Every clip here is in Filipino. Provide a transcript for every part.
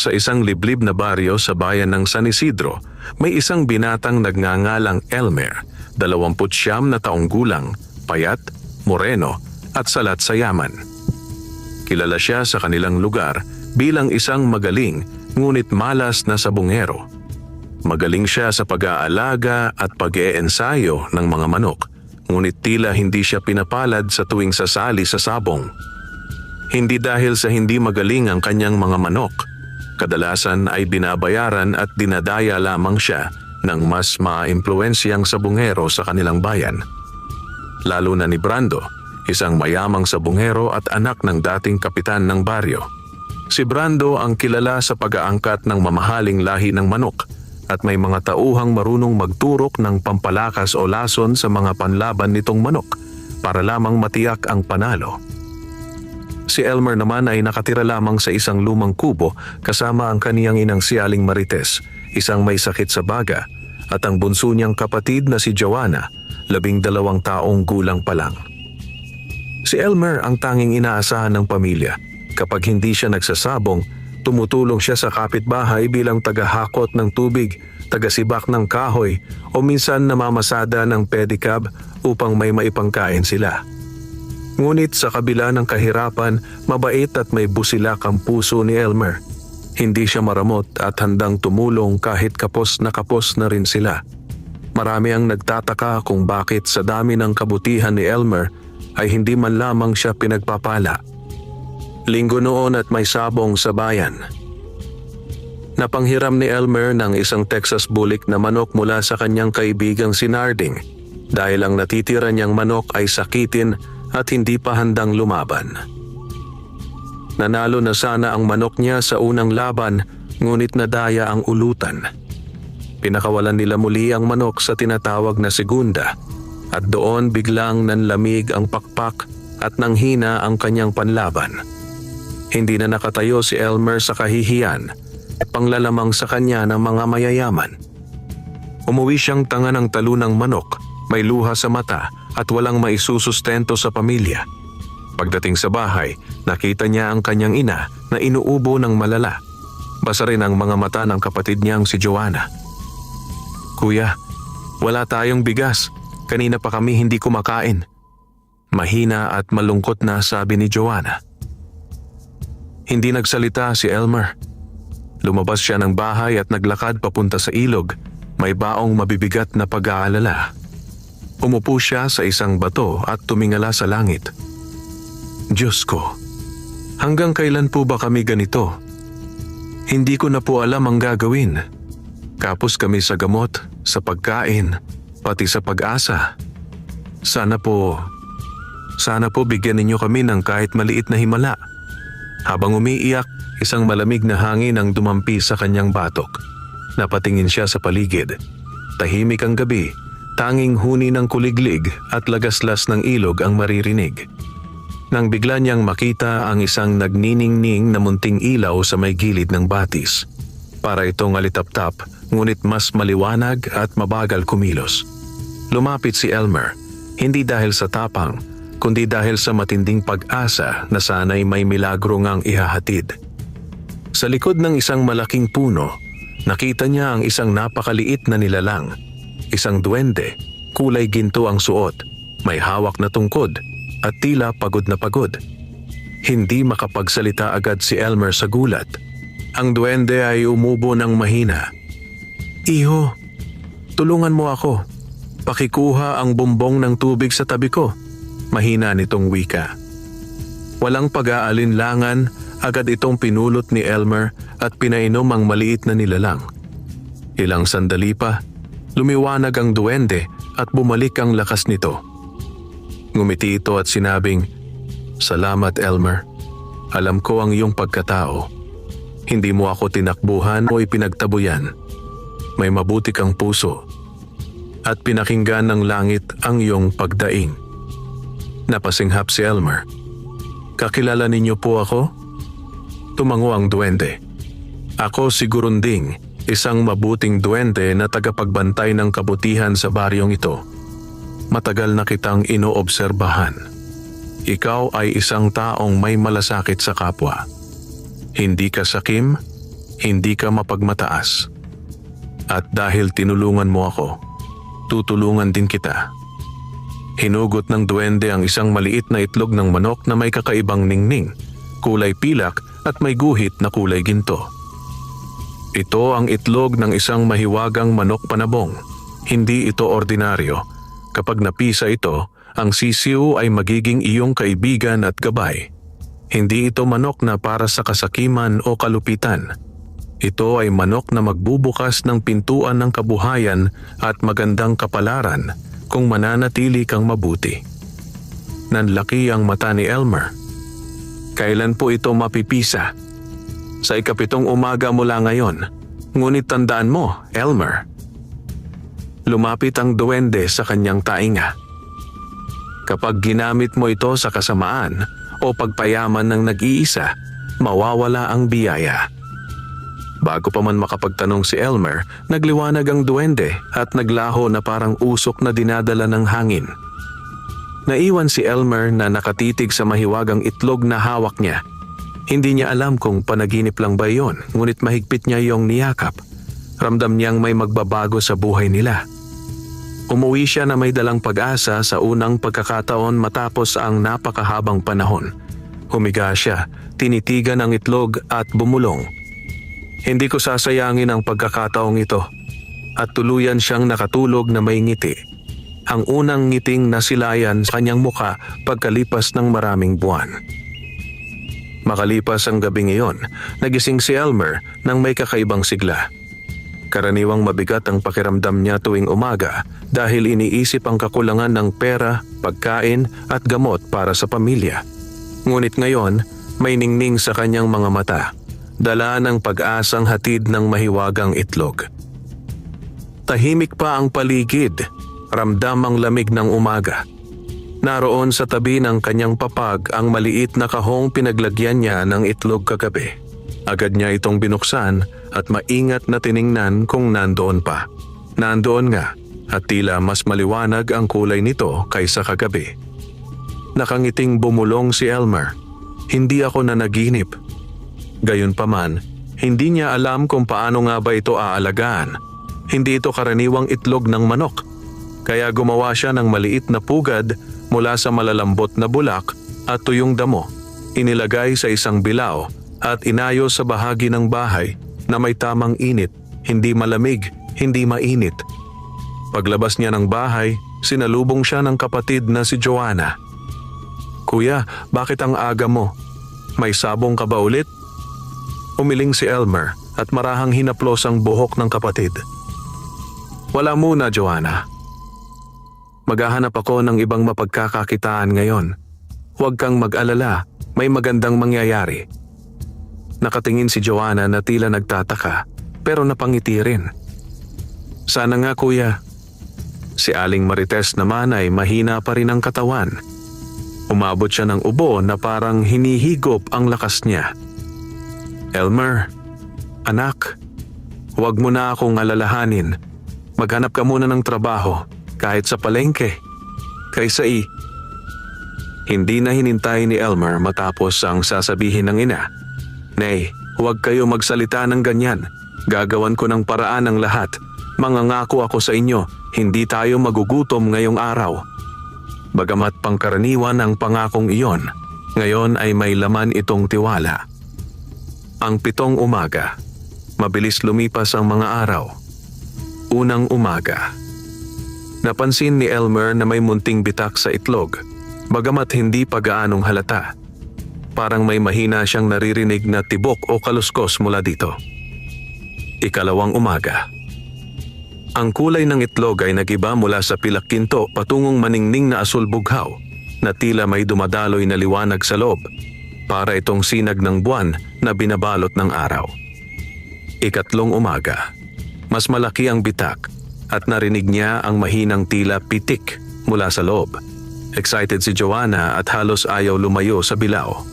Sa isang liblib na baryo sa bayan ng San Isidro, may isang binatang nagngangalang Elmer, 29 na taong gulang, payat, moreno at salat sa yaman. Kilala siya sa kanilang lugar bilang isang magaling ngunit malas na sabungero. Magaling siya sa pag-aalaga at pag-iensayo ng mga manok, ngunit tila hindi siya pinapalad sa tuwing sasali sa sabong. Hindi dahil sa hindi magaling ang kanyang mga manok, kadalasan ay binabayaran at dinadaya lamang siya ng mas maimpluwensyang sabungero sa kanilang bayan. Lalo na ni Brando, isang mayamang sabungero at anak ng dating kapitan ng baryo. Si Brando ang kilala sa pag-aangkat ng mamahaling lahi ng manok at may mga tauhang marunong magturok ng pampalakas o lason sa mga panlaban nitong manok para lamang matiyak ang panalo. Si Elmer naman ay nakatira lamang sa isang lumang kubo kasama ang kaniyang inang si Aling Marites, isang may sakit sa baga, at ang bunso niyang kapatid na si Joanna, 12 taong gulang pa lang. Si Elmer ang tanging inaasahan ng pamilya. Kapag hindi siya nagsasabong, tumutulong siya sa kapitbahay bilang tagahakot ng tubig, tagasibak ng kahoy o minsan namamasada ng pedicab upang may maipangkain sila. Ngunit sa kabila ng kahirapan, mabait at may busilak ang puso ni Elmer. Hindi siya maramot at handang tumulong kahit kapos na rin sila. Marami ang nagtataka kung bakit sa dami ng kabutihan ni Elmer ay hindi man lamang siya pinagpapala. Linggo noon at may sabong sa bayan. Napanghiram ni Elmer ng isang Texas Bullock na manok mula sa kanyang kaibigang si Narding dahil ang natitira niyang manok ay sakitin at hindi pa handang lumaban. Nanalo na sana ang manok niya sa unang laban, ngunit nadaya ang ulutan. Pinakawalan nila muli ang manok sa tinatawag na segunda at doon biglang nanlamig ang pakpak at nanghina ang kanyang panlaban. Hindi na nakatayo si Elmer sa kahihiyan at panglalamang sa kanya ng mga mayayaman. Umuwi siyang tanga ng talunang manok, may luha sa mata at walang maisusustento sa pamilya. Pagdating sa bahay, nakita niya ang kanyang ina na inuubo ng malala. Basa rin ang mga mata ng kapatid niyang si Joanna. "Kuya, wala tayong bigas. Kanina pa kami hindi kumakain." Mahina at malungkot na sabi ni Joanna. Hindi nagsalita si Elmer. Lumabas siya ng bahay at naglakad papunta sa ilog. May baong mabibigat na pag-aalala. Umupo siya sa isang bato at tumingala sa langit. "Diyos ko, hanggang kailan po ba kami ganito? Hindi ko na po alam ang gagawin. Kapos kami sa gamot, sa pagkain, pati sa pag-asa. Sana po bigyan ninyo kami ng kahit maliit na himala." Habang umiiyak, isang malamig na hangin ang dumampi sa kanyang batok. Napatingin siya sa paligid. Tahimik ang gabi. Tanging huni ng kuliglig at lagaslas ng ilog ang maririnig. Nang bigla niyang makita ang isang nagniningning na munting ilaw sa may gilid ng batis. Para itong alitap-tap, ngunit mas maliwanag at mabagal kumilos. Lumapit si Elmer, hindi dahil sa tapang, kundi dahil sa matinding pag-asa na sana'y may milagro ngang ihahatid. Sa likod ng isang malaking puno, nakita niya ang isang napakaliit na nilalang. Isang duwende, kulay ginto ang suot, may hawak na tungkod at tila pagod na pagod. Hindi makapagsalita agad si Elmer sa gulat. Ang duwende ay umubo ng mahina. "Iho, tulungan mo ako. Pakikuha ang bumbong ng tubig sa tabi ko." Mahina nitong wika. Walang pag-aalinlangan, agad itong pinulot ni Elmer at pinainom ang maliit na nilalang. Ilang sandali pa, lumiwanag ang duwende at bumalik ang lakas nito. Ngumiti ito at sinabing, "Salamat, Elmer. Alam ko ang iyong pagkatao. Hindi mo ako tinakbuhan o ipinagtabuyan. May mabuti kang puso. At pinakinggan ng langit ang iyong pagdaing." Napasinghap si Elmer. "Kakilala ninyo po ako?" Tumango ang duwende. "Ako si Gurunding, isang mabuting duwende na tagapagbantay ng kabutihan sa baryong ito. Matagal na kitang inoobserbahan. Ikaw ay isang taong may malasakit sa kapwa. Hindi ka sakim, hindi ka mapagmataas. At dahil tinulungan mo ako, tutulungan din kita. Hinugot ng duwende ang isang maliit na itlog ng manok na may kakaibang ningning, kulay pilak at may guhit na kulay ginto. Ito ang itlog ng isang mahiwagang manok panabong. Hindi ito ordinaryo. Kapag napisa ito, ang sisiw ay magiging iyong kaibigan at gabay. Hindi ito manok na para sa kasakiman o kalupitan. Ito ay manok na magbubukas ng pintuan ng kabuhayan at magandang kapalaran kung mananatili kang mabuti. Nanlaki ang mata ni Elmer. Kailan po ito mapipisa? Sa 7 umaga mula ngayon. Ngunit tandaan mo, Elmer. Lumapit ang duwende sa kanyang tainga. Kapag ginamit mo ito sa kasamaan o pagpayaman ng nag-iisa, mawawala ang biyaya. Bago pa man makapagtanong si Elmer, nagliwanag ang duwende at naglaho na parang usok na dinadala ng hangin. Naiwan si Elmer na nakatitig sa mahiwagang itlog na hawak niya. Hindi niya alam kung panaginip lang ba iyon, ngunit mahigpit niya iyong niyakap. Ramdam niyang may magbabago sa buhay nila. Umuwi siya na may dalang pag-asa sa unang pagkakataon matapos ang napakahabang panahon. Humiga siya, tinitigan ang itlog at bumulong. Hindi ko sasayangin ang pagkakataong ito. At tuluyan siyang nakatulog na may ngiti. Ang unang ngiting nasilayan sa kanyang muka pagkalipas ng maraming buwan. Makalipas ang gabing iyon, nagising si Elmer nang may kakaibang sigla. Karaniwang mabigat ang pakiramdam niya tuwing umaga dahil iniisip ang kakulangan ng pera, pagkain at gamot para sa pamilya. Ngunit ngayon, may ningning sa kanyang mga mata, dala ng pag-asang hatid ng mahiwagang itlog. Tahimik pa ang paligid, ramdam ang lamig ng umaga. Naroon sa tabi ng kanyang papag ang maliit na kahong pinaglagyan niya ng itlog kagabi. Agad niya itong binuksan at maingat na tiningnan kung nandoon pa. Nandoon nga at tila mas maliwanag ang kulay nito kaysa kagabi. Nakangiting bumulong si Elmer. Hindi ako nanaginip. Gayunpaman, hindi niya alam kung paano nga ba ito aalagaan. Hindi ito karaniwang itlog ng manok. Kaya gumawa siya ng maliit na pugad mula sa malalambot na bulak at tuyong damo. Inilagay sa isang bilao at inayos sa bahagi ng bahay na may tamang init, hindi malamig, hindi mainit. Paglabas niya ng bahay, sinalubong siya ng kapatid na si Joanna. "Kuya, bakit ang aga mo? May sabong ka ba ulit?" Umiling si Elmer at marahang hinaplos ang buhok ng kapatid. "Wala muna, Joanna. Maghahanap ako ng ibang mapagkakakitaan ngayon. Huwag kang mag-alala, may magandang mangyayari." Nakatingin si Joanna na tila nagtataka, pero napangiti rin. "Sana nga, kuya." Si Aling Marites naman ay mahina pa rin ang katawan. Umabot siya ng ubo na parang hinihigop ang lakas niya. "Elmer, anak, huwag mo na akong alalahanin. Maghanap ka muna ng trabaho. Kahit sa palengke, kaysa Hindi na hinintay ni Elmer matapos ang sasabihin ng ina. "Nay, huwag kayo magsalita ng ganyan. Gagawan ko ng paraan ang lahat. Mangangako ako sa inyo, hindi tayo magugutom ngayong araw." Bagamat pangkaraniwan ang pangakong iyon, ngayon ay may laman itong tiwala. Ang 7 umaga, mabilis lumipas ang mga araw. Unang umaga. Napansin ni Elmer na may munting bitak sa itlog, bagamat hindi pa gaanong halata. Parang may mahina siyang naririnig na tibok o kaluskos mula dito. Ikalawang umaga. Ang kulay ng itlog ay nagiba mula sa pilak-kinto patungong maningning na asul bughaw na tila may dumadaloy na liwanag sa loob, para itong sinag ng buwan na binabalot ng araw. Ikatlong umaga. Mas malaki ang bitak at narinig niya ang mahinang tila pitik mula sa loob. Excited si Joanna at halos ayaw lumayo sa bilao.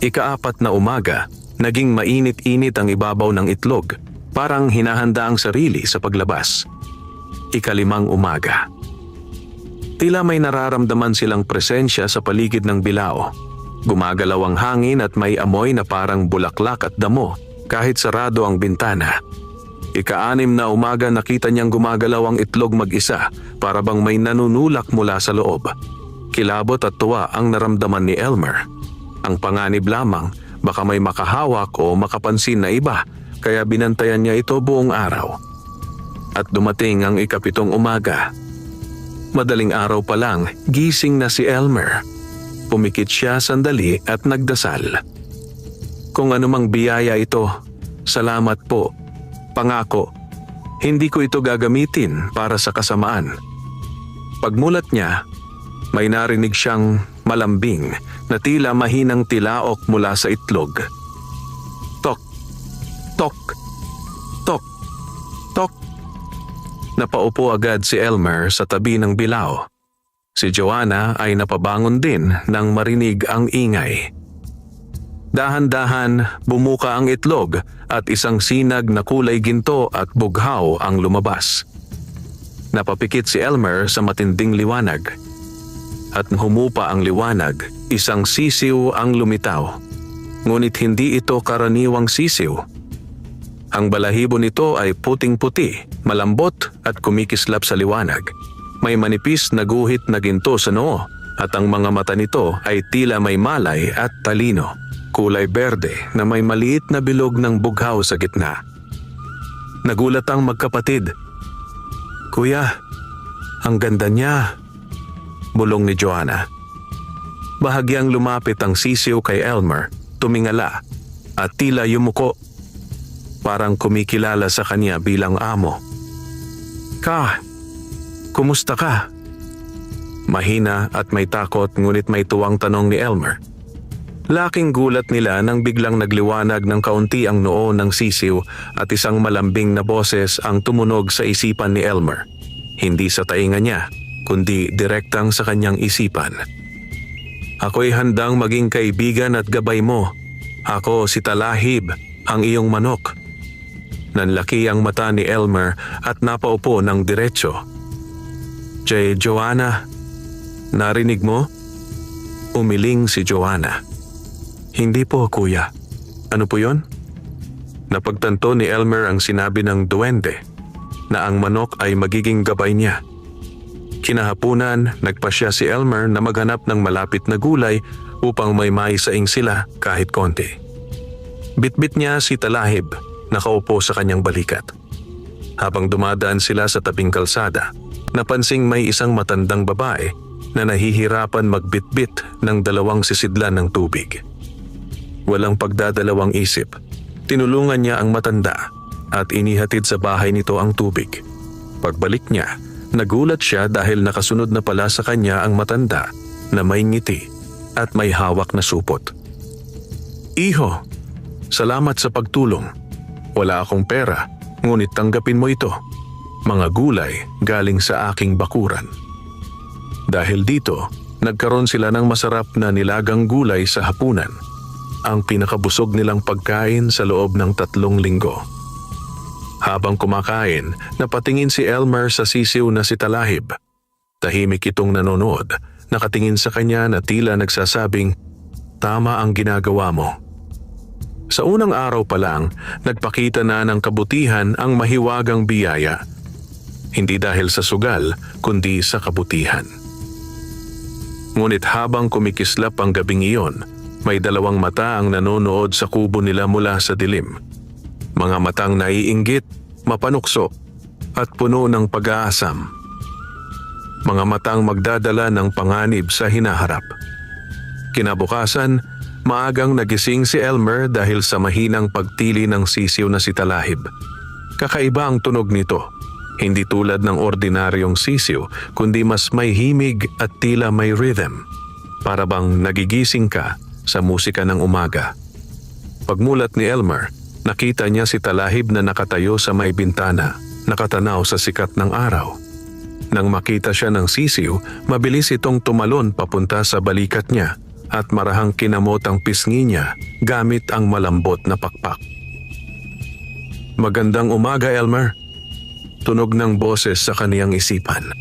Ika-4 na umaga, naging mainit-init ang ibabaw ng itlog, parang hinahanda ang sarili sa paglabas. Ika-5 umaga. Tila may nararamdaman silang presensya sa paligid ng bilao. Gumagalaw ang hangin at may amoy na parang bulaklak at damo, kahit sarado ang bintana. Ika-6 na umaga nakita niyang gumagalaw ang itlog mag-isa para bang may nanunulak mula sa loob. Kilabot at tuwa ang naramdaman ni Elmer. Ang panganib lamang, baka may makahawak o makapansin na iba, kaya binantayan niya ito buong araw. At dumating ang ika-7 umaga. Madaling araw pa lang, gising na si Elmer. Pumikit siya sandali at nagdasal. Kung anumang biyaya ito, salamat po. Pangako, hindi ko ito gagamitin para sa kasamaan. Pagmulat niya, may narinig siyang malambing na tila mahinang tilaok mula sa itlog. Tok, tok, tok, tok. Napaupo agad si Elmer sa tabi ng bilao. Si Joanna ay napabangon din nang marinig ang ingay. Dahan-dahan bumuka ang itlog at isang sinag na kulay ginto at bughaw ang lumabas. Napapikit si Elmer sa matinding liwanag. At humupa ang liwanag, isang sisiw ang lumitaw. Ngunit hindi ito karaniwang sisiw. Ang balahibo nito ay puting-puti, malambot at kumikislap sa liwanag. May manipis na guhit na ginto sa noo at ang mga mata nito ay tila may malay at talino. Kulay berde na may maliit na bilog ng bughaw sa gitna. Nagulat ang magkapatid. "Kuya, ang ganda niya," bulong ni Joanna. Bahagyang lumapit ang sisiw kay Elmer, tumingala at tila yumuko. Parang kumikilala sa kanya bilang amo. Kumusta ka?" Mahina at may takot ngunit may tuwang tanong ni Elmer. Laking gulat nila nang biglang nagliwanag ng kaunti ang noo ng sisiw at isang malambing na boses ang tumunog sa isipan ni Elmer. Hindi sa tainga niya, kundi direktang sa kanyang isipan. "Ako'y handang maging kaibigan at gabay mo. Ako si Talahib, ang iyong manok." Nanlaki ang mata ni Elmer at napaupo ng diretsyo. Joanna, narinig mo?" Umiling si Joanna. "Hindi po, kuya. Ano po yon?" Napagtanto ni Elmer ang sinabi ng duwende na ang manok ay magiging gabay niya. Kinahapunan, nagpasya si Elmer na maghanap ng malapit na gulay upang may maisaing sila kahit konti. Bitbit niya si Talahib, nakaupo sa kanyang balikat. Habang dumadaan sila sa tabing kalsada, napansing may isang matandang babae na nahihirapan magbitbit ng 2 sisidlan ng tubig. Walang pagdadalawang isip, tinulungan niya ang matanda at inihatid sa bahay nito ang tubig. Pagbalik niya, nagulat siya dahil nakasunod na pala sa kanya ang matanda na may ngiti at may hawak na supot. "Iho, salamat sa pagtulong. Wala akong pera, ngunit tanggapin mo ito. Mga gulay galing sa aking bakuran." Dahil dito, nagkaroon sila ng masarap na nilagang gulay sa hapunan. Ang pinakabusog nilang pagkain sa loob ng 3 linggo. Habang kumakain, napatingin si Elmer sa sisiw na si Talahib. Tahimik itong nanonood, nakatingin sa kanya na tila nagsasabing, "Tama ang ginagawa mo." Sa unang araw pa lang, nagpakita na ng kabutihan ang mahiwagang biyaya. Hindi dahil sa sugal, kundi sa kabutihan. Ngunit habang kumikislap ang gabing iyon, may 2 mata ang nanonood sa kubo nila mula sa dilim. Mga matang naiinggit, mapanukso, at puno ng pag-aasam. Mga matang magdadala ng panganib sa hinaharap. Kinabukasan, maagang nagising si Elmer dahil sa mahinang pagtili ng sisiw na si Talahib. Kakaiba ang tunog nito. Hindi tulad ng ordinaryong sisiw, kundi mas may himig at tila may rhythm. Para bang nagigising ka sa musika ng umaga. Pagmulat ni Elmer, nakita niya si Talahib na nakatayo sa may bintana, nakatanaw sa sikat ng araw. Nang makita siya ng sisiw, mabilis itong tumalon papunta sa balikat niya at marahang kinamot ang pisngi niya gamit ang malambot na pakpak. "Magandang umaga, Elmer." Tunog ng boses sa kaniyang isipan.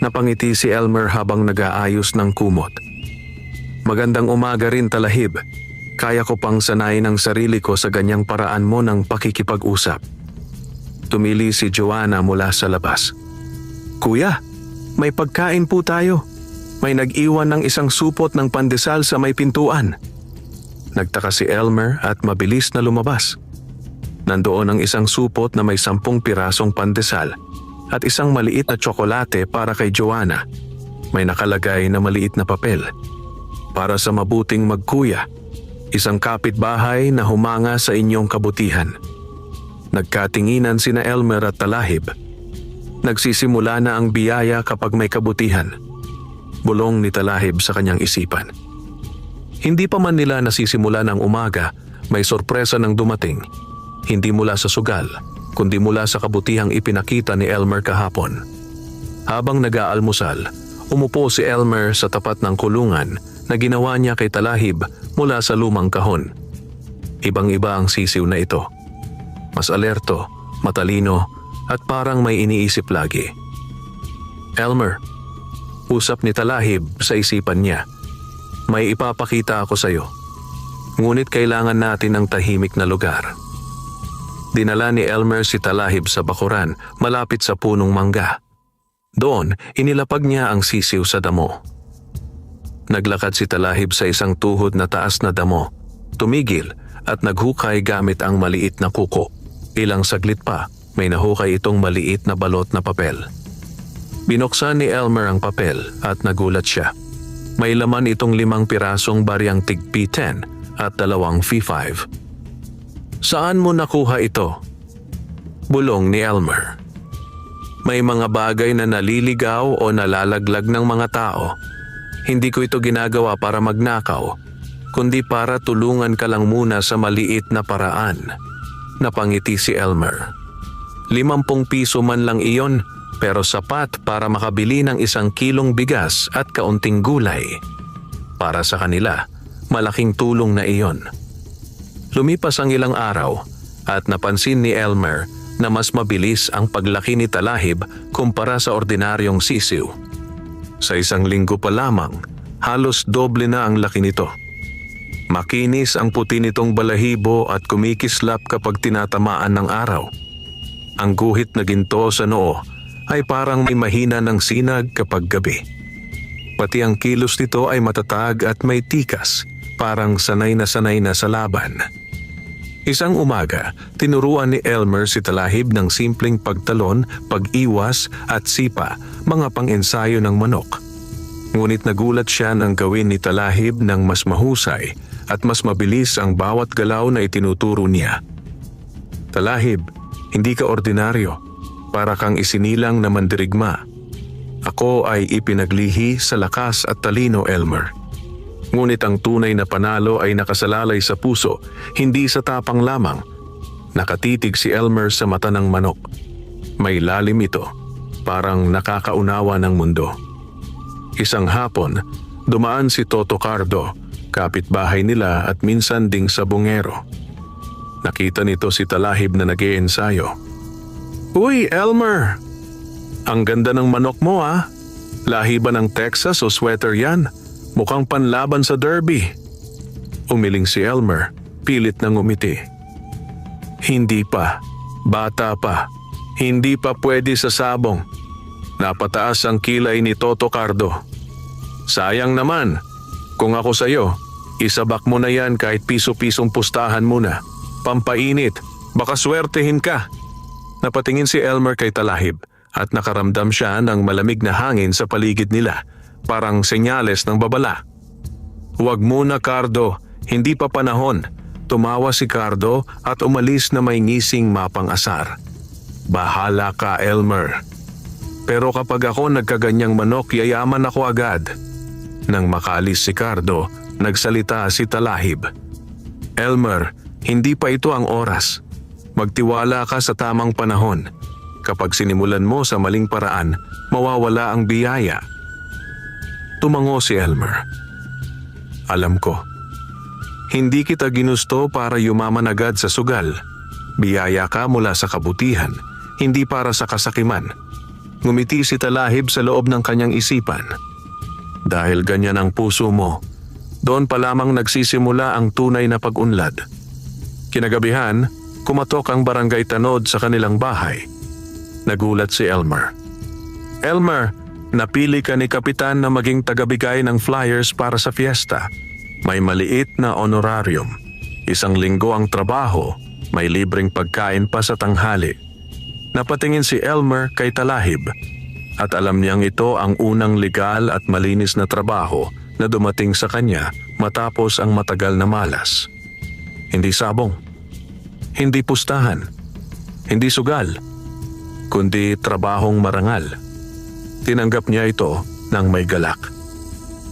Napangiti si Elmer habang nag-aayos ng kumot. "Magandang umaga rin, Talahib. Kaya ko pang sanayin ang sarili ko sa ganyang paraan mo ng pakikipag-usap. Tumili si Joanna mula sa labas. Kuya, may pagkain po tayo. May nag-iwan ng isang supot ng pandesal sa may pintuan. Nagtaka si Elmer at mabilis na lumabas. Nandoon ang isang supot na may 10 pirasong pandesal at isang maliit na tsokolate para kay Joanna. May nakalagay na maliit na papel. Para sa mabuting magkuya, isang kapitbahay na humanga sa inyong kabutihan. Nagkatinginan sina Elmer at Talahib. Nagsisimula na ang biyaya kapag may kabutihan. Bulong ni Talahib sa kanyang isipan. Hindi pa man nila nasisimula ng umaga, may sorpresa ng dumating. Hindi mula sa sugal, kundi mula sa kabutihang ipinakita ni Elmer kahapon. Habang nag-aalmusal, umupo si Elmer sa tapat ng kulungan na ginawa niya kay Talahib mula sa lumang kahon. Ibang-iba ang sisiw na ito. Mas alerto, matalino, at parang may iniisip lagi. Elmer, usap ni Talahib sa isipan niya. May ipapakita ako sa iyo. Ngunit kailangan natin ng tahimik na lugar. Dinala ni Elmer si Talahib sa bakuran malapit sa punong mangga. Doon, inilapag niya ang sisiw sa damo. Naglakad si Talahib sa isang tuhod na taas na damo. Tumigil at naghukay gamit ang maliit na kuko. Ilang saglit pa, may nahukay itong maliit na balot na papel. Binuksan ni Elmer ang papel at nagulat siya. May laman itong 5 pirasong baryang tig P10 at 2 P5. Saan mo nakuha ito? Bulong ni Elmer. May mga bagay na naliligaw o nalalaglag ng mga tao. Hindi ko ito ginagawa para magnakaw, kundi para tulungan ka lang muna sa maliit na paraan. Napangiti si Elmer. 50 piso man lang iyon, pero sapat para makabili ng 1 kilong bigas at kaunting gulay. Para sa kanila, malaking tulong na iyon. Lumipas ang ilang araw at napansin ni Elmer na mas mabilis ang paglaki ni Talahib kumpara sa ordinaryong sisiw. Sa 1 linggo pa lamang, halos doble na ang laki nito. Makinis ang puti nitong balahibo at kumikislap kapag tinatamaan ng araw. Ang guhit na ginto sa noo ay parang may mahina ng sinag kapag gabi. Pati ang kilos nito ay matatag at may tikas, parang sanay na sa laban. Isang umaga, tinuruan ni Elmer si Talahib ng simpleng pagtalon, pag-iwas at sipa, mga pang-ensayo ng manok. Ngunit nagulat siya nang gawin ni Talahib ng mas mahusay at mas mabilis ang bawat galaw na itinuturo niya. Talahib, hindi ka ordinaryo, para kang isinilang na mandirigma. Ako ay ipinaglihi sa lakas at talino, Elmer. Ngunit ang tunay na panalo ay nakasalalay sa puso, hindi sa tapang lamang. Nakatitig si Elmer sa mata ng manok. May lalim ito, parang nakakaunawa ng mundo. Isang hapon, dumaan si Toto Cardo, kapitbahay nila at minsan ding sabongero. Nakita nito si Talahib na nag-iensayo. Uy, Elmer! Ang ganda ng manok mo ah. Lahi ba ng Texas o sweater yan? Mukhang panlaban sa derby. Umiling si Elmer, pilit na ngumiti. Hindi pa. Bata pa. Hindi pa pwede sa sabong. Napataas ang kilay ni Toto Cardo. Sayang naman. Kung ako sa'yo, isabak mo na yan kahit piso-pisong pustahan muna. Pampainit, baka swertehin ka. Napatingin si Elmer kay Talahib at nakaramdam siya ng malamig na hangin sa paligid nila, parang senyales ng babala. Huwag muna, Cardo, hindi pa panahon. Tumawa si Cardo at umalis na may ngising mapang-asar. Bahala ka, Elmer. Pero kapag ako nagkaganyang manok, yayaman ako agad. Nang makalis si Cardo, nagsalita si Talahib. Elmer, hindi pa ito ang oras. Magtiwala ka sa tamang panahon. Kapag sinimulan mo sa maling paraan, mawawala ang biyaya. Tumango si Elmer. Alam ko. Hindi kita ginusto para yumaman agad sa sugal. Biyaya ka mula sa kabutihan, hindi para sa kasakiman. Ngumiti si Talahib sa loob ng kanyang isipan. Dahil ganyan ang puso mo, Doon pa lamang nagsisimula ang tunay na pag-unlad. Kinagabihan, kumatok ang barangay tanod sa kanilang bahay. Nagulat si Elmer. "Elmer, napili ka ni Kapitan na maging tagabigay ng flyers para sa fiesta. May maliit na honorarium. 1 linggo ang trabaho, may libreng pagkain pa sa tanghali." Napatingin si Elmer kay Talahib at alam niyang ito ang unang legal at malinis na trabaho na dumating sa kanya matapos ang matagal na malas. Hindi sabong, hindi pustahan, hindi sugal, kundi trabahong marangal. Tinanggap niya ito ng may galak.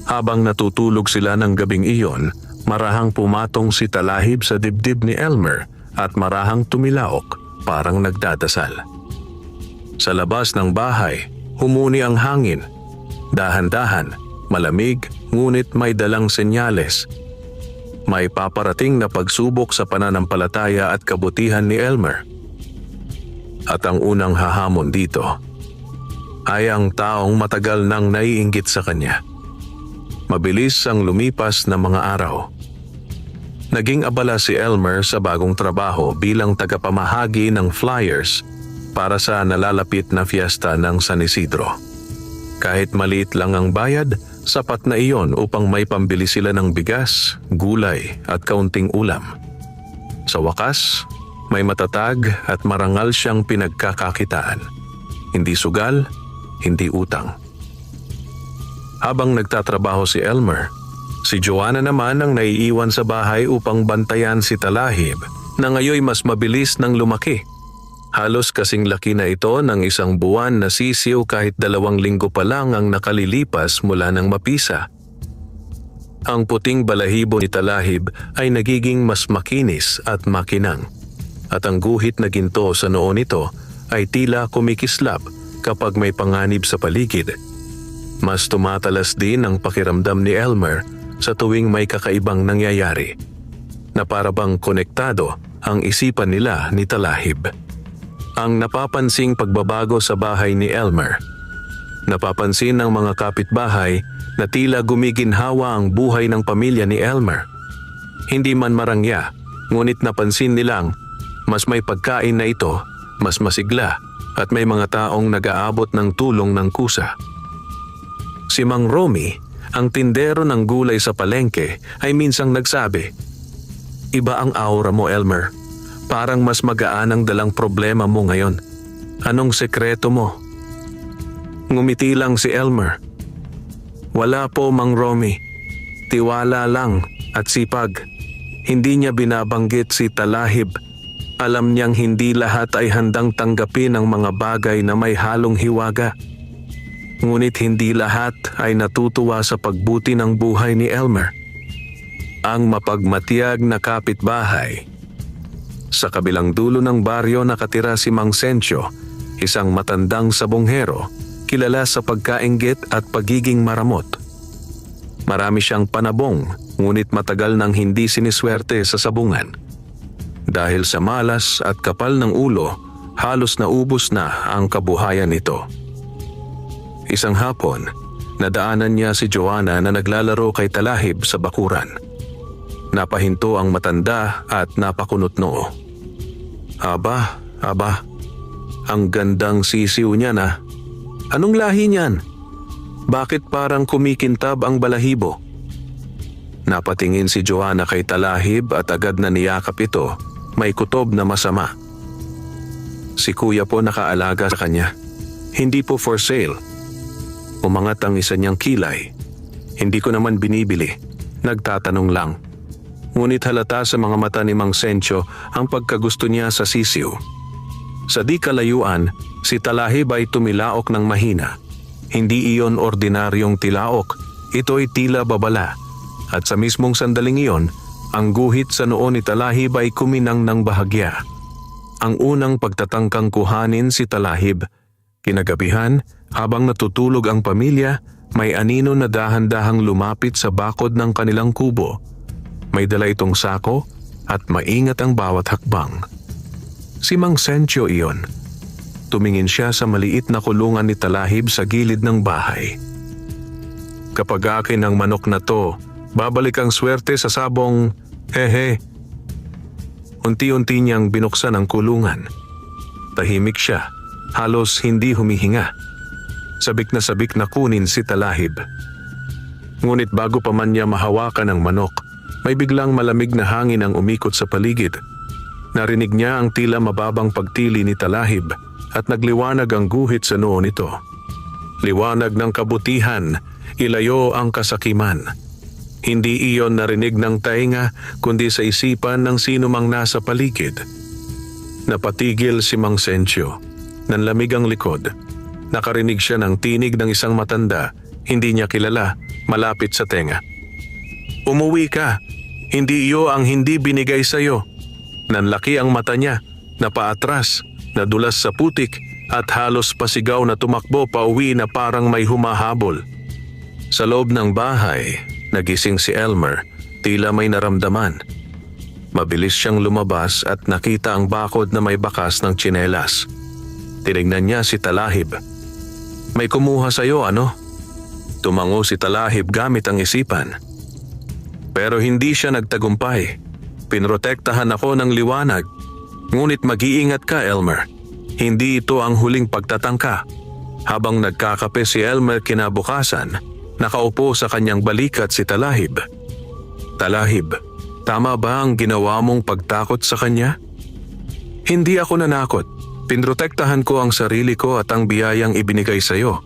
Habang natutulog sila ng gabing iyon, marahang pumatong si Talahib sa dibdib ni Elmer at marahang tumilaok parang nagdadasal. Sa labas ng bahay, humuni ang hangin. Dahan-dahan, malamig, ngunit may dalang senyales. May paparating na pagsubok sa pananampalataya at kabutihan ni Elmer. At ang unang hahamon dito ay ang taong matagal nang naiinggit sa kanya. Mabilis ang lumipas na mga araw. Naging abala si Elmer sa bagong trabaho bilang tagapamahagi ng flyers para sa nalalapit na fiesta ng San Isidro. Kahit maliit lang ang bayad, sapat na iyon upang may pambili sila ng bigas, gulay at kaunting ulam. Sa wakas, may matatag at marangal siyang pinagkakakitaan. Hindi sugal, hindi utang. Habang nagtatrabaho si Elmer, si Joanna naman ang naiiwan sa bahay upang bantayan si Talahib na ngayoy mas mabilis nang lumaki. Halos kasing laki na ito ng 1 buwan na sisiw kahit 2 linggo pa lang ang nakalilipas mula ng mapisa. Ang puting balahibo ni Talahib ay nagiging mas makinis at makinang. At ang guhit na ginto sa noo nito ay tila kumikislap kapag may panganib sa paligid. Mas tumatalas din ang pakiramdam ni Elmer sa tuwing may kakaibang nangyayari, na para bang konektado ang isipan nila ni Talahib. Ang napapansing pagbabago sa bahay ni Elmer. Napapansin ng mga kapitbahay na tila gumiginhawa ang buhay ng pamilya ni Elmer. Hindi man marangya, ngunit napansin nilang mas may pagkain na ito, mas masigla at may mga taong nag-aabot ng tulong ng kusa. Si Mang Romy, ang tindero ng gulay sa palengke, ay minsang nagsabi, "Iba ang aura mo, Elmer. Parang mas magaan ang dalang problema mo ngayon. Anong sekreto mo?" Ngumiti lang si Elmer. "Wala po, Mang Romy. Tiwala lang at sipag." Hindi niya binabanggit si Talahib. Alam niyang hindi lahat ay handang tanggapin ang mga bagay na may halong hiwaga. Ngunit hindi lahat ay natutuwa sa pagbuti ng buhay ni Elmer. Ang mapagmatiyag na kapitbahay. Sa kabilang dulo ng baryo nakatira si Mang Sencio, isang matandang sabonghero, kilala sa pagkainggit at pagiging maramot. Marami siyang panabong, ngunit matagal nang hindi siniswerte sa sabungan. Dahil sa malas at kapal ng ulo, halos naubos na ang kabuhayan nito. Isang hapon, nadaanan niya si Joanna na naglalaro kay Talahib sa bakuran. Napahinto ang matanda at napakunot noo. Aba, ang gandang sisiw niya na. Anong lahi niyan? Bakit parang kumikintab ang balahibo?" Napatingin si Joanna kay Talahib at agad na niyakap ito, may kutob na masama. Si kuya po nakaalaga sa kanya. Hindi po for sale. Umangat ang isa niyang kilay. Hindi ko naman binibili. Nagtatanong lang. Ngunit halata sa mga mata ni Mang Sencio ang pagkagusto niya sa sisiw. Sa di kalayuan, si Talahib ay tumilaok ng mahina. Hindi iyon ordinaryong tilaok, ito'y tila babala. At sa mismong sandaling iyon, ang guhit sa noo ni Talahib ay kuminang ng bahagya. Ang unang pagtatangkang kuhanin si Talahib. Kinagabihan, habang natutulog ang pamilya, may anino na dahan-dahang lumapit sa bakod ng kanilang kubo. May dala itong sako at maingat ang bawat hakbang. Si Mang Sencio iyon. Tumingin siya sa maliit na kulungan ni Talahib sa gilid ng bahay. "Kapag akin ang manok na to, Babalik ang swerte sa sabong, hehe. Unti-unti niyang binuksan ang kulungan. Tahimik siya, halos hindi humihinga. Sabik na kunin si Talahib. Ngunit bago pa man niya mahawakan ang manok, may biglang malamig na hangin ang umikot sa paligid. Narinig niya ang tila mababang pagtili ni Talahib at nagliwanag ang guhit sa noo nito. Liwanag ng kabutihan, ilayo ang kasakiman. Hindi iyon narinig ng tainga kundi sa isipan ng sino mang nasa paligid. Napatigil si Mang Sencio. Nanlamig ang likod. Nakarinig siya ng tinig ng isang matanda, hindi niya kilala, malapit sa tenga. Umuwi ka! Hindi iyo ang hindi binigay sa iyo. Nanlaki ang mata niya, napaatras, nadulas sa putik at halos pasigaw na tumakbo pauwi na parang may humahabol. Sa loob ng bahay, nagising si Elmer, tila may naramdaman. Mabilis siyang lumabas at nakita ang bakod na may bakas ng tsinelas. Tinignan niya si Talahib. May kumuha sa iyo, ano? Tumango si Talahib gamit ang isipan. Pero hindi siya nagtagumpay. Pinrotektahan ako ng liwanag. Ngunit mag-iingat ka, Elmer. Hindi ito ang huling pagtatangka. Habang nagkakape si Elmer kinabukasan, nakaupo sa kanyang balikat si Talahib. Talahib, tama ba ang ginawa mong pagtakot sa kanya? Hindi ako nanakot. Pinrotektahan ko ang sarili ko at ang biyayang ibinigay sa iyo.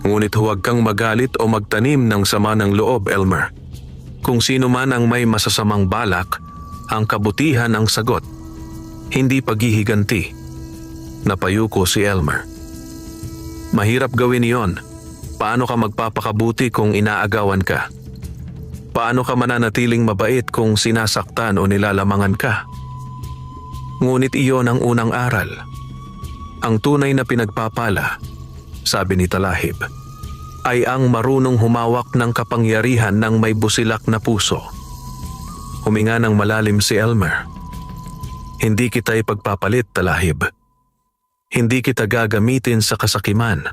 Ngunit huwag kang magalit o magtanim ng sama ng loob, Elmer. Kung sino man ang may masasamang balak, ang kabutihan ang sagot. Hindi paghihiganti. Napayuko si Elmer. Mahirap gawin iyon. Paano ka magpapakabuti kung inaagawan ka? Paano ka mananatiling mabait kung sinasaktan o nilalamangan ka? Ngunit iyon ang unang aral. Ang tunay na pinagpapala, sabi ni Talahib, ay ang marunong humawak ng kapangyarihan ng may busilak na puso. Huminga ng malalim si Elmer. Hindi kita ipagpapalit, Talahib. Hindi kita gagamitin sa kasakiman.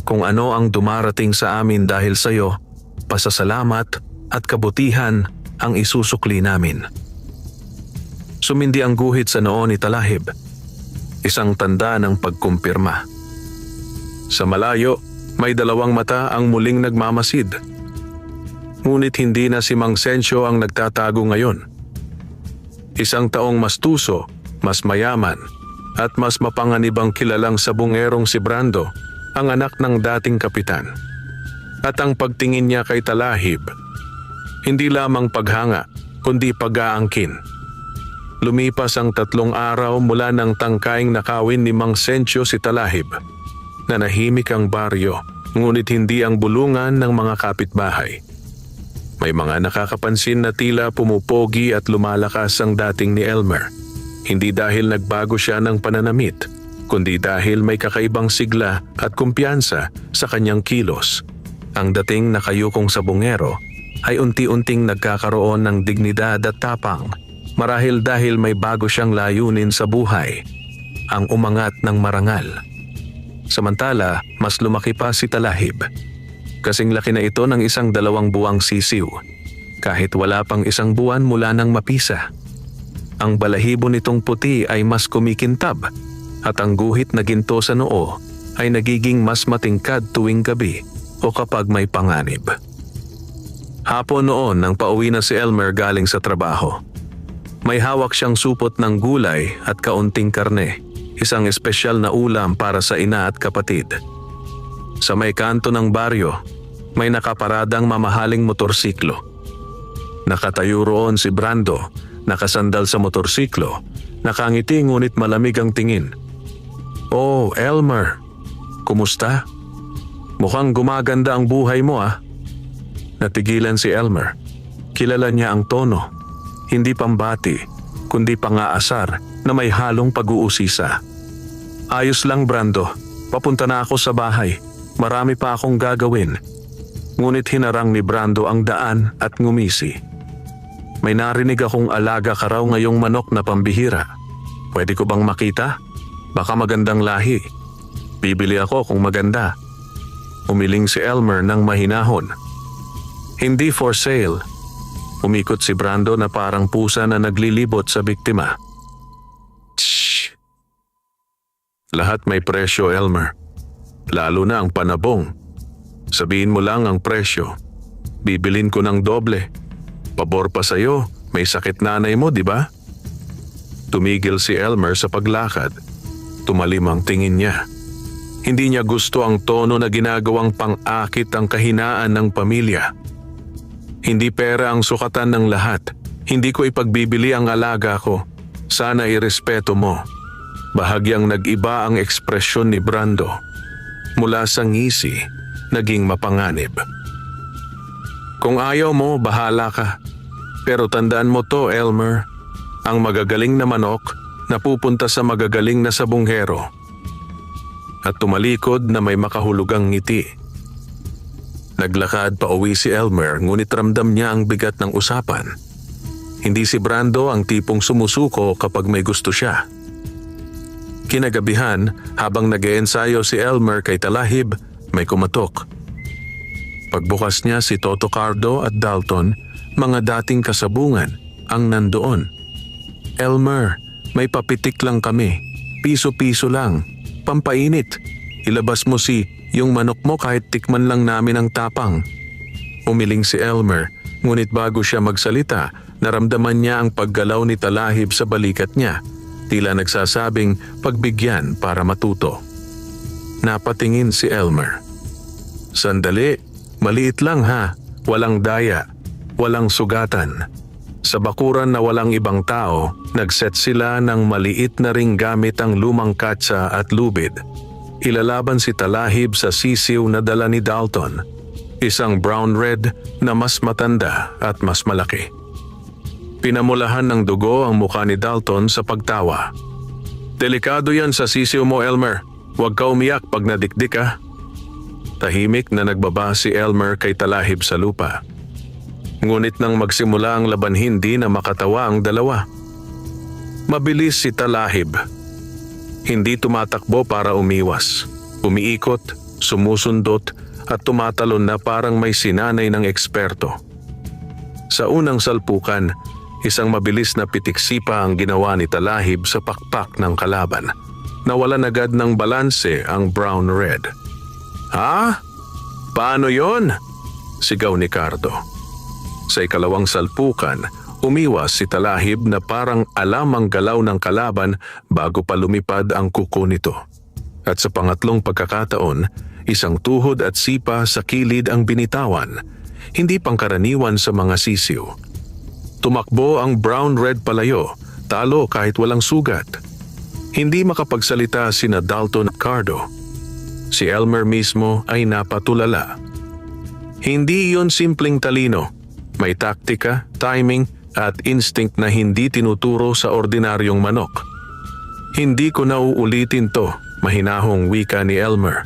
Kung ano ang dumarating sa amin dahil sa iyo, pasasalamat at kabutihan ang isusukli namin. Sumindi ang guhit sa noo ni Talahib. Isang tanda ng pagkumpirma. Sa malayo, may dalawang mata ang muling nagmamasid. Ngunit hindi na si Mang Sencio ang nagtatago ngayon. Isang taong mas tuso, mas mayaman, at mas mapanganibang kilalang sabungerong si Brando, ang anak ng dating kapitan. At ang pagtingin niya kay Talahib, hindi lamang paghanga, kundi pag-aangkin. Lumipas ang 3 araw mula ng tangkaing nakawin ni Mang Sencio si Talahib. Nanahimik ang baryo, ngunit hindi ang bulungan ng mga kapitbahay. May mga nakakapansin na tila pumupogi at lumalakas ang dating ni Elmer. Hindi dahil nagbago siya ng pananamit, kundi dahil may kakaibang sigla at kumpiyansa sa kanyang kilos. Ang dating nakayukong sabungero ay unti-unting nagkakaroon ng dignidad at tapang. Marahil dahil may bago siyang layunin sa buhay, ang umangat ng marangal. Samantala, mas lumaki pa si Talahib. Kasing laki na ito ng 1 2 buwang sisiw, kahit wala pang 1 buwan mula nang mapisa. Ang balahibo nitong puti ay mas kumikintab at ang guhit na ginto sa noo ay nagiging mas matingkad tuwing gabi o kapag may panganib. Hapon noon nang pauwi na si Elmer galing sa trabaho. May hawak siyang supot ng gulay at kaunting karne, isang espesyal na ulam para sa ina at kapatid. Sa may kanto ng baryo, may nakaparadang mamahaling motorsiklo. Nakatayo roon si Brando, nakasandal sa motorsiklo, nakangiti ngunit malamig ang tingin. Oh, Elmer, kumusta? Mukhang gumaganda ang buhay mo ah. Natigilan si Elmer. Kilala niya ang tono. Hindi pambati, kundi pangaasar na may halong pag-uusisa. Ayos lang, Brando. Papunta na ako sa bahay. Marami pa akong gagawin. Ngunit hinarang ni Brando ang daan at ngumisi. May narinig akong alaga ka raw ngayong manok na pambihira. Pwede ko bang makita? Baka magandang lahi. Bibili ako kung maganda. Umiling si Elmer ng mahinahon. Hindi for sale. Umikot si Brando na parang pusa na naglilibot sa biktima. Shh! Lahat may presyo, Elmer. Lalo na ang panabong. Sabihin mo lang ang presyo. Bibilin ko ng doble. Pabor pa sa'yo, may sakit nanay mo, di ba? Tumigil si Elmer sa paglakad. Tumalim ang tingin niya. Hindi niya gusto ang tono na ginagawang pang-akit ang kahinaan ng pamilya. Hindi pera ang sukatan ng lahat. Hindi ko ipagbibili ang alaga ko. Sana irespeto mo. Bahagyang nag-iba ang ekspresyon ni Brando. Mula sa ngisi, naging mapanganib. Kung ayaw mo, bahala ka. Pero tandaan mo to, Elmer. Ang magagaling na manok napupunta sa magagaling na sabunghero. At tumalikod na may makahulugang ngiti. Naglakad pa uwi si Elmer ngunit ramdam niya ang bigat ng usapan. Hindi si Brando ang tipong sumusuko kapag may gusto siya. Kinagabihan, habang nag-eensayo si Elmer kay Talahib, may kumatok. Pagbukas niya si Toto Cardo at Dalton, mga dating kasabungan, ang nandoon. Elmer, may papitik lang kami. Piso-piso lang. Pampainit. Ilabas mo yung manok mo kahit tikman lang namin ang tapang. Umiling si Elmer, ngunit bago siya magsalita, naramdaman niya ang paggalaw ni Talahib sa balikat niya. Tila nagsasabing pagbigyan para matuto. Napatingin si Elmer. Sandali, maliit lang ha. Walang daya, walang sugatan. Sa bakuran na walang ibang tao, nagset sila ng maliit na ring gamit ang lumang katsa at lubid. Ilalaban si Talahib sa sisiw na dala ni Dalton, isang brown red na mas matanda at mas malaki. Pinamulahan ng dugo ang mukha ni Dalton sa pagtawa. Delikado yan sa sisiw mo, Elmer. Huwag ka umiyak pag nadikdik ka. Tahimik na nagbaba si Elmer kay Talahib sa lupa. Ngunit nang magsimula ang laban, hindi na makatawa ang dalawa. Mabilis si Talahib. Hindi tumatakbo para umiwas. Umiikot, sumusundot at tumatalon na parang may sinanay ng eksperto. Sa unang salpukan, isang mabilis na pitik-sipa ang ginawa ni Talahib sa pakpak ng kalaban. Nawalan agad ng balanse ang brown red. Ha? Paano yon? Sigaw ni Cardo. Sa ikalawang salpukan, umiwas si Talahib na parang alam ang galaw ng kalaban bago pa lumipad ang kuko nito. At sa pangatlong pagkakataon, isang tuhod at sipa sa kilid ang binitawan, hindi pangkaraniwan sa mga sisiw. Tumakbo ang brown-red palayo, talo kahit walang sugat. Hindi makapagsalita sina Dalton at Cardo. Si Elmer mismo ay napatulala. Hindi iyon simpleng talino. May taktika, timing, at instinct na hindi tinuturo sa ordinaryong manok. Hindi ko nauulitin to, mahinahong wika ni Elmer.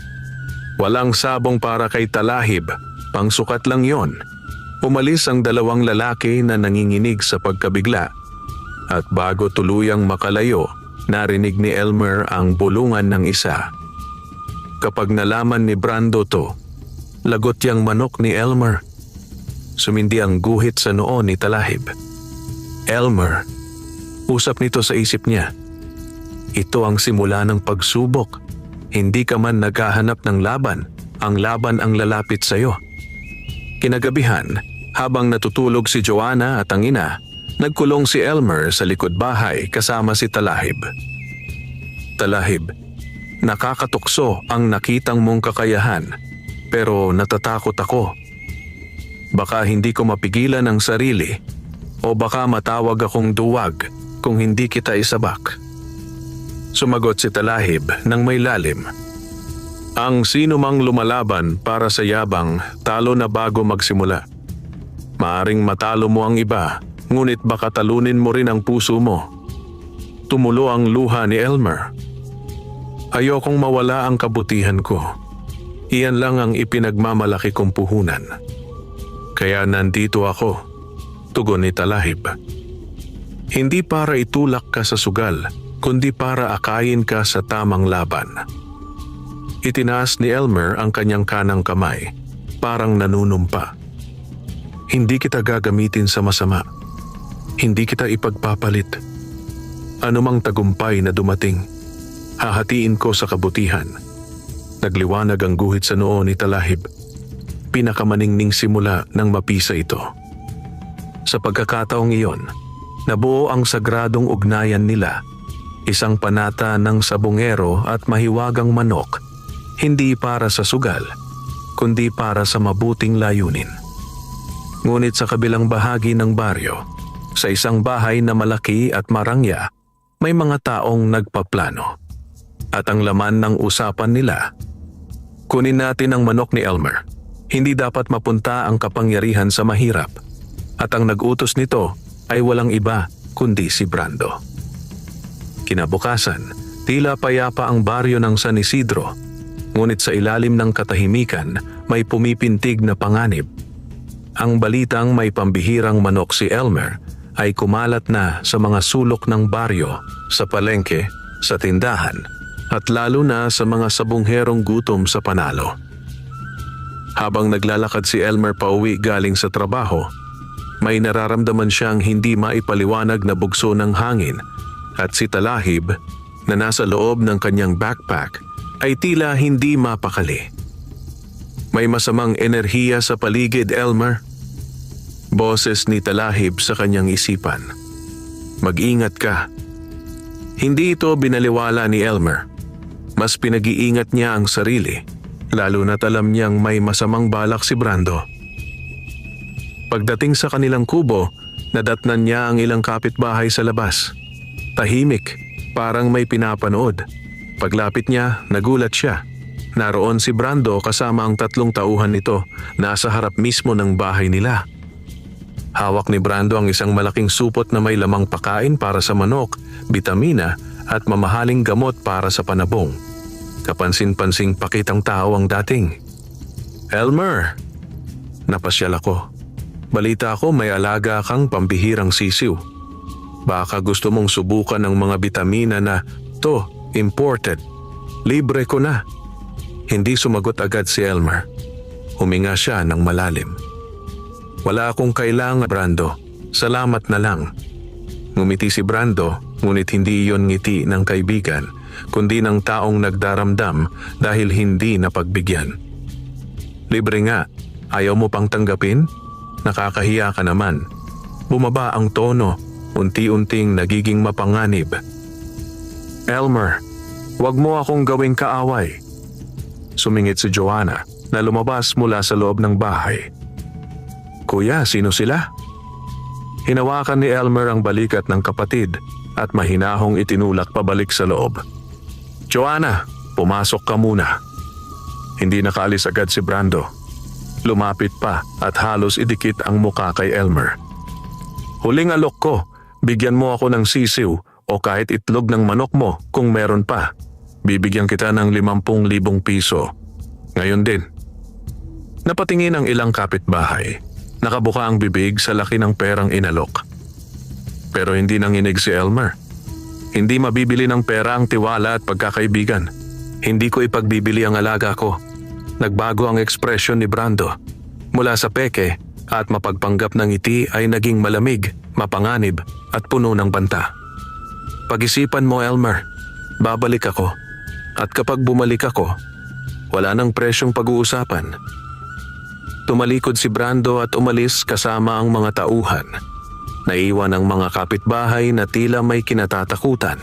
Walang sabong para kay Talahib, pangsukat lang yon. Umalis ang dalawang lalaki na nanginginig sa pagkabigla. At bago tuluyang makalayo, narinig ni Elmer ang bulungan ng isa. Kapag nalaman ni Brando to, lagot yang manok ni Elmer. Sumindi ang guhit sa noo ni Talahib. Elmer, usap nito sa isip niya. Ito ang simula ng pagsubok. Hindi ka man naghahanap ng laban, ang laban ang lalapit sa iyo. Kinagabihan, habang natutulog si Joanna at ang ina, nagkulong si Elmer sa likod bahay kasama si Talahib. Talahib, nakakatukso ang nakitang mong kakayahan, pero natatakot ako. Baka hindi ko mapigilan ang sarili o baka matawag akong duwag kung hindi kita isabak. Sumagot si Talahib ng may lalim. Ang sino mang lumalaban para sa yabang, talo na bago magsimula. Maaring matalo mo ang iba, ngunit baka talunin mo rin ang puso mo. Tumulo ang luha ni Elmer. Ayokong mawala ang kabutihan ko. Iyan lang ang ipinagmamalaki kong puhunan. Kaya nandito ako, tugon ni Talahib. Hindi para itulak ka sa sugal, kundi para akayin ka sa tamang laban. Itinaas ni Elmer ang kanyang kanang kamay, parang nanunumpa. Hindi kita gagamitin sa masama. Hindi kita ipagpapalit. Anumang tagumpay na dumating, hahatiin ko sa kabutihan. Nagliwanag ang guhit sa noo ni Talahib. Pinakamaningning simula ng mapisa ito. Sa pagkakataong iyon, nabuo ang sagradong ugnayan nila, isang panata ng sabungero at mahiwagang manok, hindi para sa sugal, kundi para sa mabuting layunin. Ngunit sa kabilang bahagi ng baryo, sa isang bahay na malaki at marangya, may mga taong nagpaplano. At ang laman ng usapan nila, kunin natin ang manok ni Elmer. Hindi dapat mapunta ang kapangyarihan sa mahirap. At ang nag-utos nito ay walang iba kundi si Brando. Kinabukasan, tila payapa ang baryo ng San Isidro, ngunit sa ilalim ng katahimikan may pumipintig na panganib. Ang balitang may pambihirang manok si Elmer ay kumalat na sa mga sulok ng baryo, sa palengke, sa tindahan, at lalo na sa mga sabungherong gutom sa Panalo. Habang naglalakad si Elmer pauwi galing sa trabaho, may nararamdaman siyang hindi maipaliwanag na bugso ng hangin at si Talahib na nasa loob ng kanyang backpack ay tila hindi mapakali. May masamang enerhiya sa paligid, Elmer. Boses ni Talahib sa kanyang isipan. Mag-ingat ka. Hindi ito binaliwala ni Elmer. Mas pinag-iingat niya ang sarili. Lalo na't alam niyang may masamang balak si Brando. Pagdating sa kanilang kubo, nadatnan niya ang ilang kapitbahay sa labas. Tahimik, parang may pinapanood. Paglapit niya, nagulat siya. Naroon si Brando kasama ang 3 tauhan nito, nasa harap mismo ng bahay nila. Hawak ni Brando ang isang malaking supot na may lamang pakain para sa manok, bitamina at mamahaling gamot para sa panabong. Kapansin-pansing pakitang tao ang dating. Elmer! Napasyal ako. Balita ko may alaga kang pambihirang sisiw. Baka gusto mong subukan ng mga bitamina na to, imported. Libre ko na. Hindi sumagot agad si Elmer. Huminga siya ng malalim. Wala akong kailangan, Brando. Salamat na lang. Ngumiti si Brando, ngunit hindi iyon ngiti ng kaibigan, kundi ng taong nagdaramdam dahil hindi napagbigyan. Libre nga, ayaw mo pang tanggapin? Nakakahiya ka naman. Bumaba ang tono, unti-unting nagiging mapanganib. Elmer, wag mo akong gawing kaaway. Sumingit si Joanna na lumabas mula sa loob ng bahay. Kuya, sino sila? Hinawakan ni Elmer ang balikat ng kapatid at mahinahong itinulak pabalik sa loob. Joanna, pumasok ka muna. Hindi nakaalis agad si Brando. Lumapit pa at halos idikit ang muka kay Elmer. Huling alok ko, bigyan mo ako ng sisiw o kahit itlog ng manok mo kung meron pa. Bibigyan kita ng 50,000 piso. Ngayon din. Napatingin ang ilang kapitbahay. Nakabuka ang bibig sa laki ng perang inalok. Pero hindi nanginig si Elmer. Hindi mabibili ng pera ang tiwala at pagkakaibigan. Hindi ko ipagbibili ang alaga ko. Nagbago ang ekspresyon ni Brando. Mula sa peke at mapagpanggap ng ngiti ay naging malamig, mapanganib at puno ng banta. Pag-isipan mo, Elmer. Babalik ako. At kapag bumalik ako, wala nang presyong pag-uusapan. Tumalikod si Brando at umalis kasama ang mga tauhan. Naiwan ang mga kapitbahay na tila may kinatatakutan.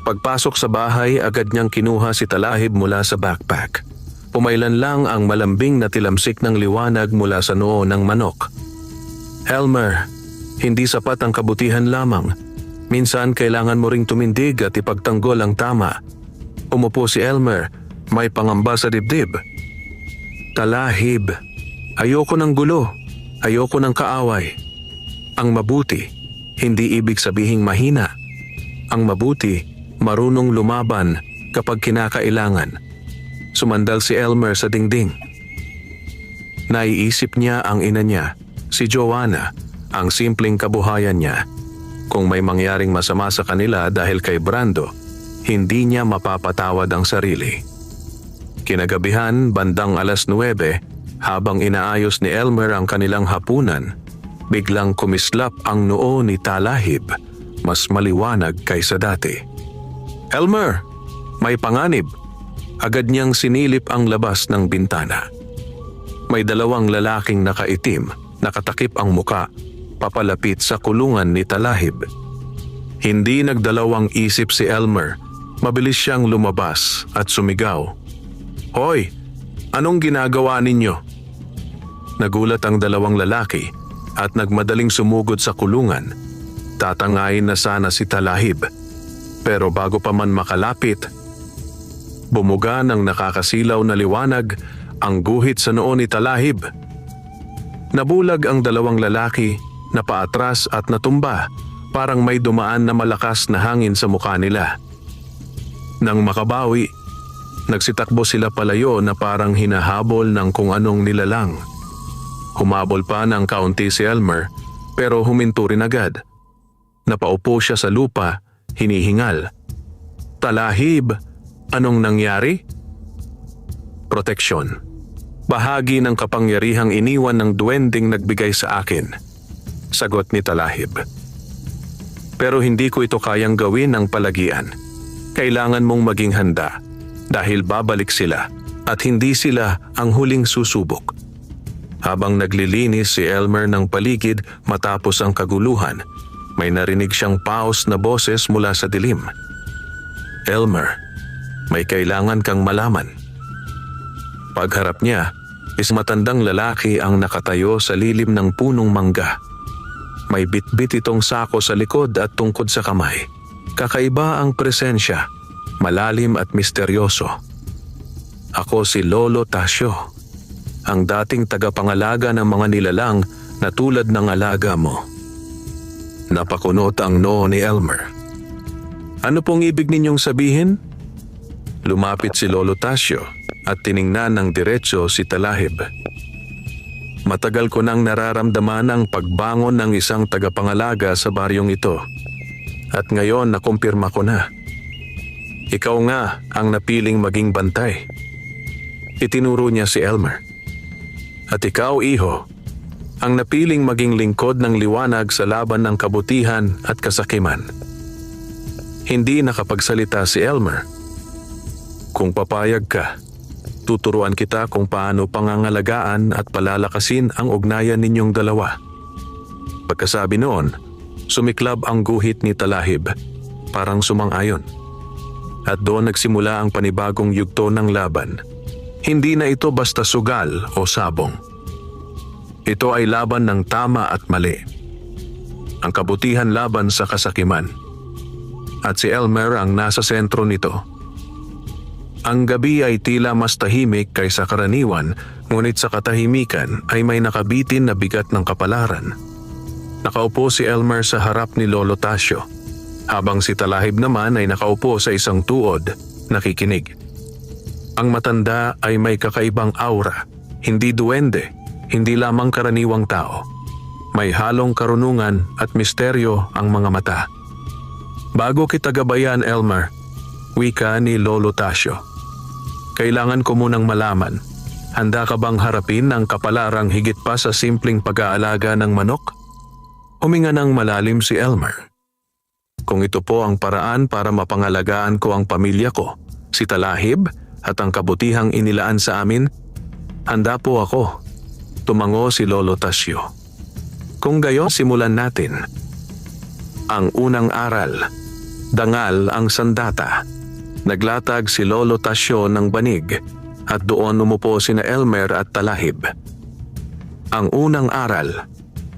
Pagpasok sa bahay, agad niyang kinuha si Talahib mula sa backpack. Pumailan lang ang malambing na tilamsik ng liwanag mula sa noo ng manok. Elmer, hindi sapat ang kabutihan lamang. Minsan kailangan mo ring tumindig at ipagtanggol ang tama. Umupo si Elmer, may pangamba sa dibdib. Talahib, ayoko ng gulo, ayoko ng kaaway. Ang mabuti, hindi ibig sabihing mahina. Ang mabuti, marunong lumaban kapag kinakailangan. Sumandal si Elmer sa dingding. Naiisip niya ang ina niya, si Joanna, ang simpleng kabuhayan niya. Kung may mangyaring masama sa kanila dahil kay Brando, hindi niya mapapatawad ang sarili. Kinagabihan, bandang 9:00, Habang inaayos ni Elmer ang kanilang hapunan, biglang kumislap ang noo ni Talahib, mas maliwanag kaysa dati. "Elmer, may panganib!" Agad niyang sinilip ang labas ng bintana. May dalawang lalaking nakaitim, nakatakip ang muka, papalapit sa kulungan ni Talahib. Hindi nagdalawang isip si Elmer. Mabilis siyang lumabas at sumigaw, "Hoy! Anong ginagawa ninyo?" Nagulat ang dalawang lalaki at nagmadaling sumugod sa kulungan. Tatangayin na sana si Talahib. Pero bago pa man makalapit, bumuga ng nakakasilaw na liwanag ang guhit sa noo ni Talahib. Nabulag ang dalawang lalaki, napaatras at natumba, parang may dumaan na malakas na hangin sa mukha nila. Nang makabawi, nagsitakbo sila palayo na parang hinahabol ng kung anong nilalang. Humabol pa ng kaunti si Elmer, pero huminto rin agad. Napaupo siya sa lupa, hinihingal. "Talahib, anong nangyari?" "Proteksyon. Bahagi ng kapangyarihang iniwan ng duwending nagbigay sa akin," sagot ni Talahib. "Pero hindi ko ito kayang gawin ng palagian. Kailangan mong maging handa dahil babalik sila at hindi sila ang huling susubok." Habang naglilinis si Elmer ng paligid matapos ang kaguluhan, may narinig siyang paos na boses mula sa dilim. "Elmer, may kailangan kang malaman." Pagharap niya, isang matandang lalaki ang nakatayo sa lilim ng punong mangga. May bitbit itong sako sa likod at tungkod sa kamay. Kakaiba ang presensya, malalim at misteryoso. "Ako si Lolo Tasio, ang dating tagapangalaga ng mga nilalang na tulad ng alaga mo." Napakunot ang noo ni Elmer. "Ano pong ibig ninyong sabihin?" Lumapit si Lolo Tasio at tiningnan ng diretso si Talahib. "Matagal ko nang nararamdaman ang pagbangon ng isang tagapangalaga sa baryong ito. At ngayon nakumpirma ko na. Ikaw nga ang napiling maging bantay." Itinuro niya si Elmer. "At ikaw, iho, ang napiling maging lingkod ng liwanag sa laban ng kabutihan at kasakiman." Hindi nakapagsalita si Elmer. "Kung papayag ka, tuturuan kita kung paano pangangalagaan at palalakasin ang ugnayan ninyong dalawa." Pagkasabi noon, sumiklab ang guhit ni Talahib, parang sumang-ayon. At doon nagsimula ang panibagong yugto ng laban. Hindi na ito basta sugal o sabong. Ito ay laban ng tama at mali. Ang kabutihan laban sa kasakiman. At si Elmer ang nasa sentro nito. Ang gabi ay tila mas tahimik kaysa karaniwan, ngunit sa katahimikan ay may nakabitin na bigat ng kapalaran. Nakaupo si Elmer sa harap ni Lolo Tasio, habang si Talahib naman ay nakaupo sa isang tuod, nakikinig. Ang matanda ay may kakaibang aura, hindi duwende, hindi lamang karaniwang tao. May halong karunungan at misteryo ang mga mata. "Bago kita gabayan, Elmer," wika ni Lolo Tasio, "kailangan ko munang malaman, handa ka bang harapin ang kapalarang higit pa sa simpleng pag-aalaga ng manok?" Huminga ng malalim si Elmer. "Kung ito po ang paraan para mapangalagaan ko ang pamilya ko, si Talahib at ang kabutihang inilaan sa amin, handa po ako," tumango si Lolo Tasio. "Kung gayon, simulan natin." Ang unang aral, dangal ang sandata. Naglatag si Lolo Tasio ng banig at doon umupo sina Elmer at Talahib. Ang unang aral,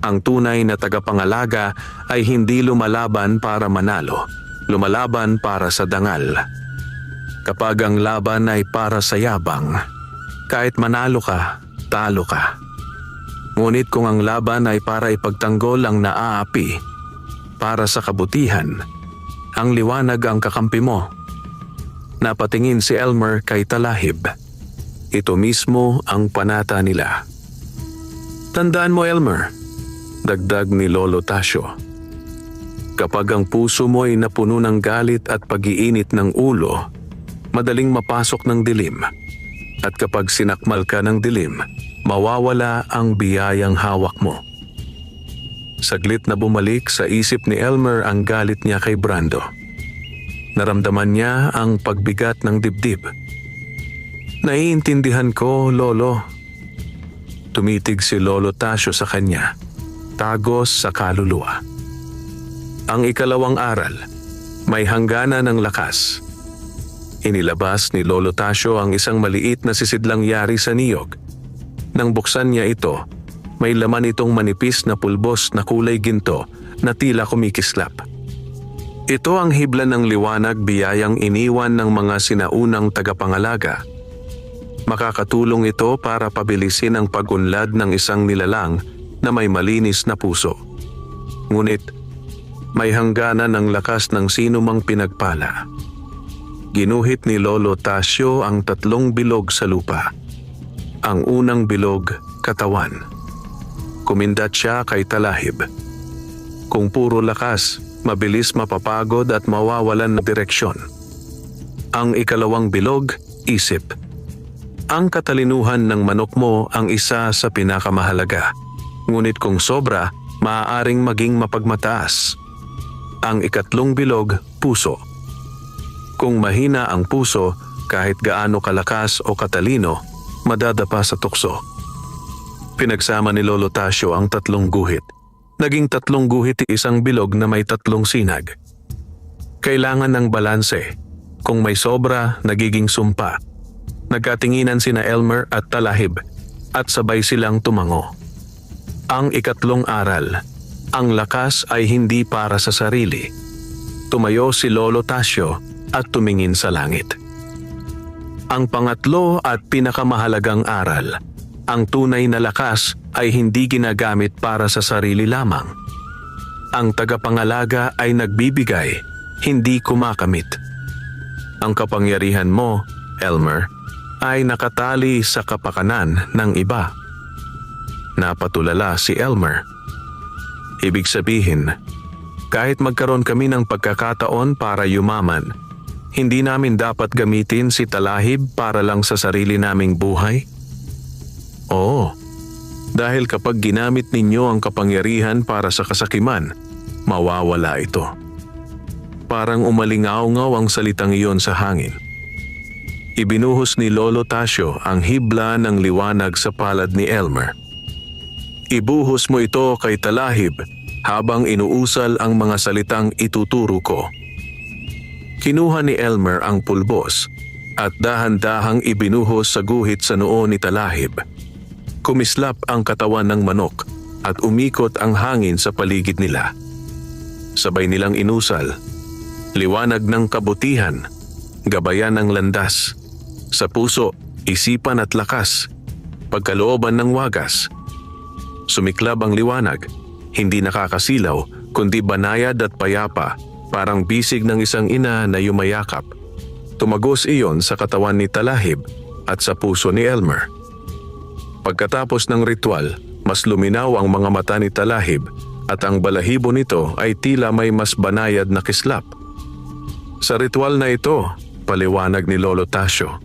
ang tunay na tagapangalaga ay hindi lumalaban para manalo, lumalaban para sa dangal. Kapag ang laban ay para sa yabang, kahit manalo ka, talo ka. Ngunit kung ang laban ay para ipagtanggol ang naaapi, para sa kabutihan, ang liwanag ang kakampi mo. Napatingin si Elmer kay Talahib. Ito mismo ang panata nila. "Tandaan mo, Elmer," dagdag ni Lolo Tasio, "kapag ang puso mo ay napuno ng galit at pag-iinit ng ulo, madaling mapasok ng dilim. At kapag sinakmal ka ng dilim, mawawala ang biyayang hawak mo. Saglit na bumalik sa isip ni Elmer ang galit niya kay Brando. Naramdaman niya ang pagbigat ng dibdib. Naiintindihan ko, Lolo. Tumitig si Lolo Tasio sa kanya, tagos sa kaluluwa. Ang ikalawang aral, may hangganan ng lakas. Inilabas ni Lolo Tasio ang isang maliit na sisidlang yari sa niyog. Nang buksan niya ito, may laman itong manipis na pulbos na kulay ginto na tila kumikislap. Ito ang hibla ng liwanag, biyayang iniwan ng mga sinaunang tagapangalaga. Makakatulong ito para pabilisin ang pag-unlad ng isang nilalang na may malinis na puso. Ngunit, may hangganan ng lakas ng sino mang pinagpala. Ginuhit ni Lolo Tasio ang 3 bilog sa lupa. Ang unang bilog, katawan. Kumindat siya kay Talahib. Kung puro lakas, mabilis mapapagod at mawawalan ng direksyon. Ang ikalawang bilog, isip. Ang katalinuhan ng manok mo ang isa sa pinakamahalaga. Ngunit kung sobra, maaaring maging mapagmataas. Ang ikatlong bilog, puso. Kung mahina ang puso, kahit gaano kalakas o katalino, madadapa sa tukso. Pinagsama ni Lolo Tasio ang 3 guhit. Naging 3 guhit, isang bilog na may 3 sinag. Kailangan ng balanse. Kung may sobra, nagiging sumpa. Nagkatinginan sina Elmer at Talahib at sabay silang tumango. Ang ikatlong aral, ang lakas ay hindi para sa sarili. Tumayo si Lolo Tasio at tumingin sa langit. Ang pangatlo at pinakamahalagang aral, ang tunay na lakas ay hindi ginagamit para sa sarili lamang. Ang tagapangalaga ay nagbibigay, hindi kumakamit. Ang kapangyarihan mo, Elmer, ay nakatali sa kapakanan ng iba. Napatulala si Elmer. Ibig sabihin, kahit magkaroon kami ng pagkakataon para yumaman, hindi namin dapat gamitin si Talahib para lang sa sarili naming buhay? Oo, dahil kapag ginamit ninyo ang kapangyarihan para sa kasakiman, mawawala ito. Parang umalingaw-ngaw ang salitang iyon sa hangin. Ibinuhos ni Lolo Tasio ang hibla ng liwanag sa palad ni Elmer. Ibuhos mo ito kay Talahib habang inuusal ang mga salitang ituturo ko. Kinuha ni Elmer ang pulbos at dahan-dahang ibinuhos sa guhit sa noo ni Talahib. Kumislap ang katawan ng manok at umikot ang hangin sa paligid nila. Sabay nilang inusal, liwanag ng kabutihan, gabayan ng landas, sa puso, isipan at lakas, pagkalooban ng wagas. Sumiklab ang liwanag, hindi nakakasilaw kundi banayad at payapa, parang bisig ng isang ina na yumayakap. Tumagos iyon sa katawan ni Talahib at sa puso ni Elmer. Pagkatapos ng ritual, mas luminaw ang mga mata ni Talahib at ang balahibo nito ay tila may mas banayad na kislap. Sa ritual na ito, paliwanag ni Lolo Tasio,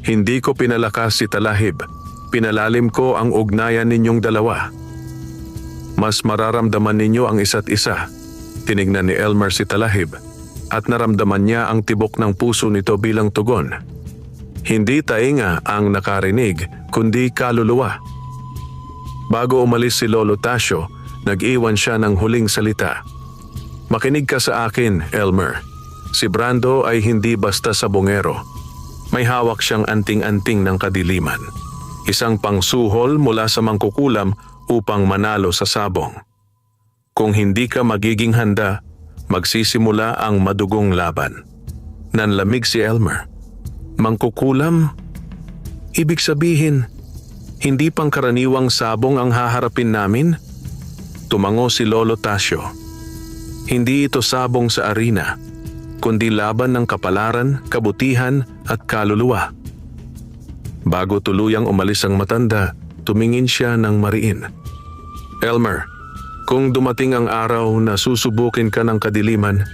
hindi ko pinalakas si Talahib, pinalalim ko ang ugnayan ninyong dalawa. Mas mararamdaman ninyo ang isa't isa. Tinignan ni Elmer si Talahib at naramdaman niya ang tibok ng puso nito bilang tugon. Hindi tainga ang nakarinig, kundi kaluluwa. Bago umalis si Lolo Tasio, nag-iwan siya ng huling salita. Makinig ka sa akin, Elmer. Si Brando ay hindi basta sabongero. May hawak siyang anting-anting ng kadiliman. Isang pangsuhol mula sa mangkukulam upang manalo sa sabong. Kung hindi ka magiging handa, magsisimula ang madugong laban. Nanlamig si Elmer. Mangkukulam? Ibig sabihin, hindi pangkaraniwang sabong ang haharapin namin? Tumango si Lolo Tasio. Hindi ito sabong sa arena, kundi laban ng kapalaran, kabutihan at kaluluwa. Bago tuluyang umalis ang matanda, tumingin siya ng mariin. Elmer, kung dumating ang araw na susubukin ka ng kadiliman,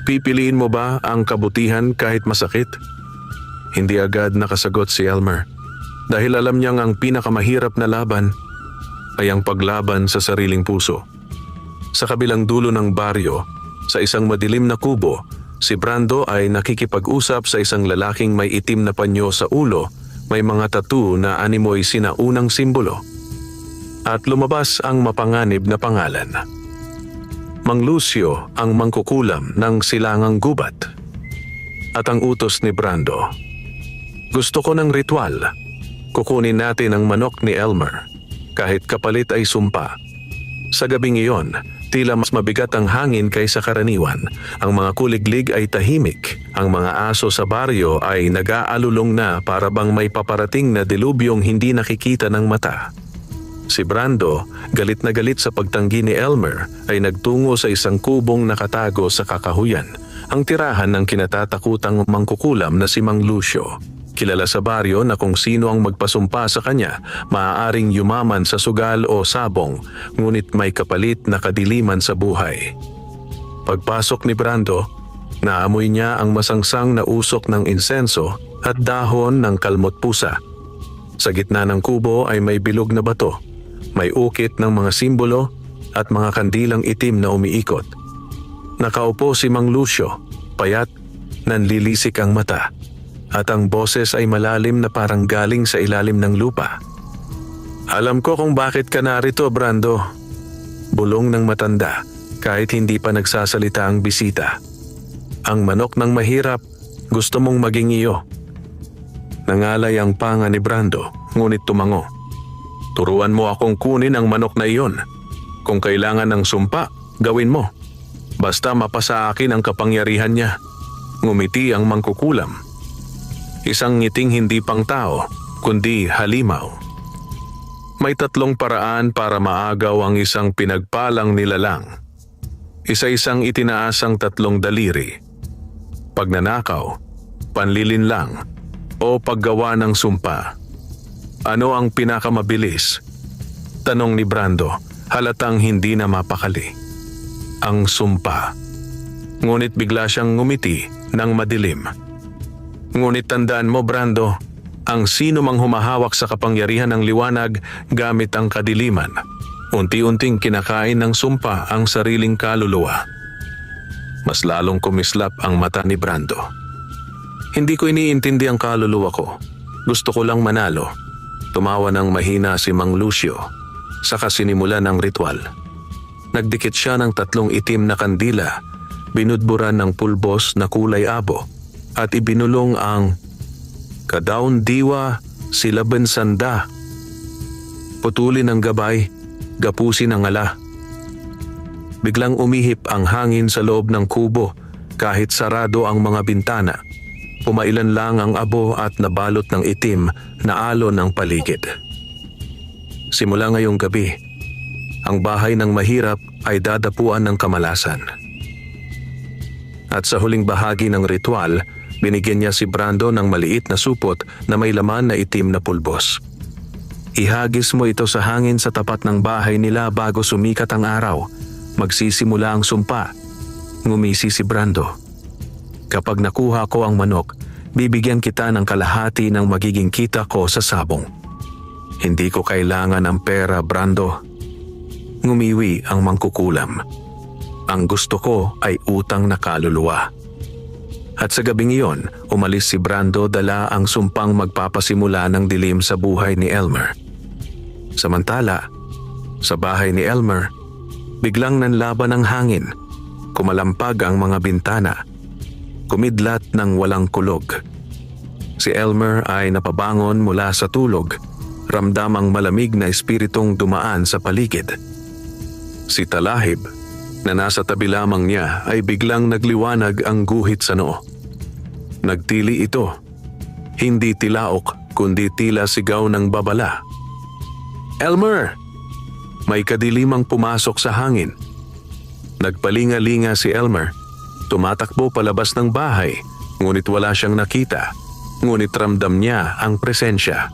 pipiliin mo ba ang kabutihan kahit masakit? Hindi agad nakasagot si Elmer. Dahil alam niyang ang pinakamahirap na laban ay ang paglaban sa sariling puso. Sa kabilang dulo ng baryo, sa isang madilim na kubo, si Brando ay nakikipag-usap sa isang lalaking may itim na panyo sa ulo, may mga tattoo na animoy sinaunang simbolo. At lumabas ang mapanganib na pangalan. Mang Lucio ang mangkukulam ng silangang gubat. At ang utos ni Brando, gusto ko ng ritual. Kukunin natin ang manok ni Elmer, kahit kapalit ay sumpa. Sa gabing iyon, tila mas mabigat ang hangin kaysa karaniwan. Ang mga kuliglig ay tahimik. Ang mga aso sa baryo ay nag-aalulong na para bang may paparating na dilubyong hindi nakikita ng mata. Si Brando, galit na galit sa pagtanggi ni Elmer, ay nagtungo sa isang kubong nakatago sa kakahuyan, ang tirahan ng kinatatakutang mangkukulam na si Mang Lucio. Kilala sa baryo na kung sino ang magpasumpa sa kanya, maaaring yumaman sa sugal o sabong, ngunit may kapalit na kadiliman sa buhay. Pagpasok ni Brando, naamoy niya ang masangsang na usok ng insenso at dahon ng kalmot pusa. Sa gitna ng kubo ay may bilog na bato, may ukit ng mga simbolo at mga kandilang itim na umiikot. Nakaupo si Mang Lucio, payat, nanlilisik ang mata. At ang boses ay malalim na parang galing sa ilalim ng lupa. Alam ko kung bakit ka narito, Brando. Bulong ng matanda, kahit hindi pa nagsasalita ang bisita. Ang manok ng mahirap, gusto mong maging iyo. Nangalay ang panga ni Brando, ngunit tumango. Turuan mo akong kunin ang manok na iyon. Kung kailangan ng sumpa, gawin mo. Basta mapasa akin ang kapangyarihan niya. Ngumiti ang mangkukulam. Isang ngiting hindi pang tao, kundi halimaw. May tatlong paraan para maagaw ang isang pinagpalang nilalang. Isa-isang itinaasang tatlong daliri. Pagnanakaw, panlilinlang, o paggawa ng sumpa. Ano ang pinakamabilis? Tanong ni Brando, halatang hindi na mapakali. Ang sumpa. Ngunit bigla siyang ngumiti ng madilim. Ngunit tandaan mo, Brando, ang sino mang humahawak sa kapangyarihan ng liwanag gamit ang kadiliman, unti-unting kinakain ng sumpa ang sariling kaluluwa. Mas lalong kumislap ang mata ni Brando. Hindi ko iniintindi ang kaluluwa ko. Gusto ko lang manalo. Tumawa ng mahina si Mang Lucio, saka sinimulan ang ritual. Nagdikit siya ng tatlong itim na kandila, binudburan ng pulbos na kulay abo, at ibinulong ang kadaon diwa silaban sanda. Putulin ang gabay, gapusin ang ala. Biglang umihip ang hangin sa loob ng kubo kahit sarado ang mga bintana. Pumailan lang ang abo at nabalot ng itim na alon ng paligid. Simula ngayong gabi, ang bahay ng mahirap ay dadapuan ng kamalasan. At sa huling bahagi ng ritual, binigyan niya si Brando ng maliit na supot na may laman na itim na pulbos. Ihagis mo ito sa hangin sa tapat ng bahay nila bago sumikat ang araw. Magsisimula ang sumpa. Ngumisi si Brando. Kapag nakuha ko ang manok, bibigyan kita ng kalahati ng magiging kita ko sa sabong. Hindi ko kailangan ng pera, Brando. Ngumiwi ang mangkukulam. Ang gusto ko ay utang na kaluluwa. At sa gabing iyon, umalis si Brando dala ang sumpang magpapasimula ng dilim sa buhay ni Elmer. Samantala, sa bahay ni Elmer, biglang nanlaban ang hangin. Kumalampag ang mga bintana. Kumidlat ng walang kulog. Si Elmer ay napabangon mula sa tulog. Ramdam ang malamig na espiritong dumaan sa paligid. Si Talahib, na nasa tabi lamang niya, ay biglang nagliwanag ang guhit sa noo. Nagtili ito. Hindi tilaok, kundi tila sigaw ng babala. Elmer! May kadilimang pumasok sa hangin. Nagpalinga-linga si Elmer. Tumatakbo palabas ng bahay, ngunit wala siyang nakita. Ngunit ramdam niya ang presensya.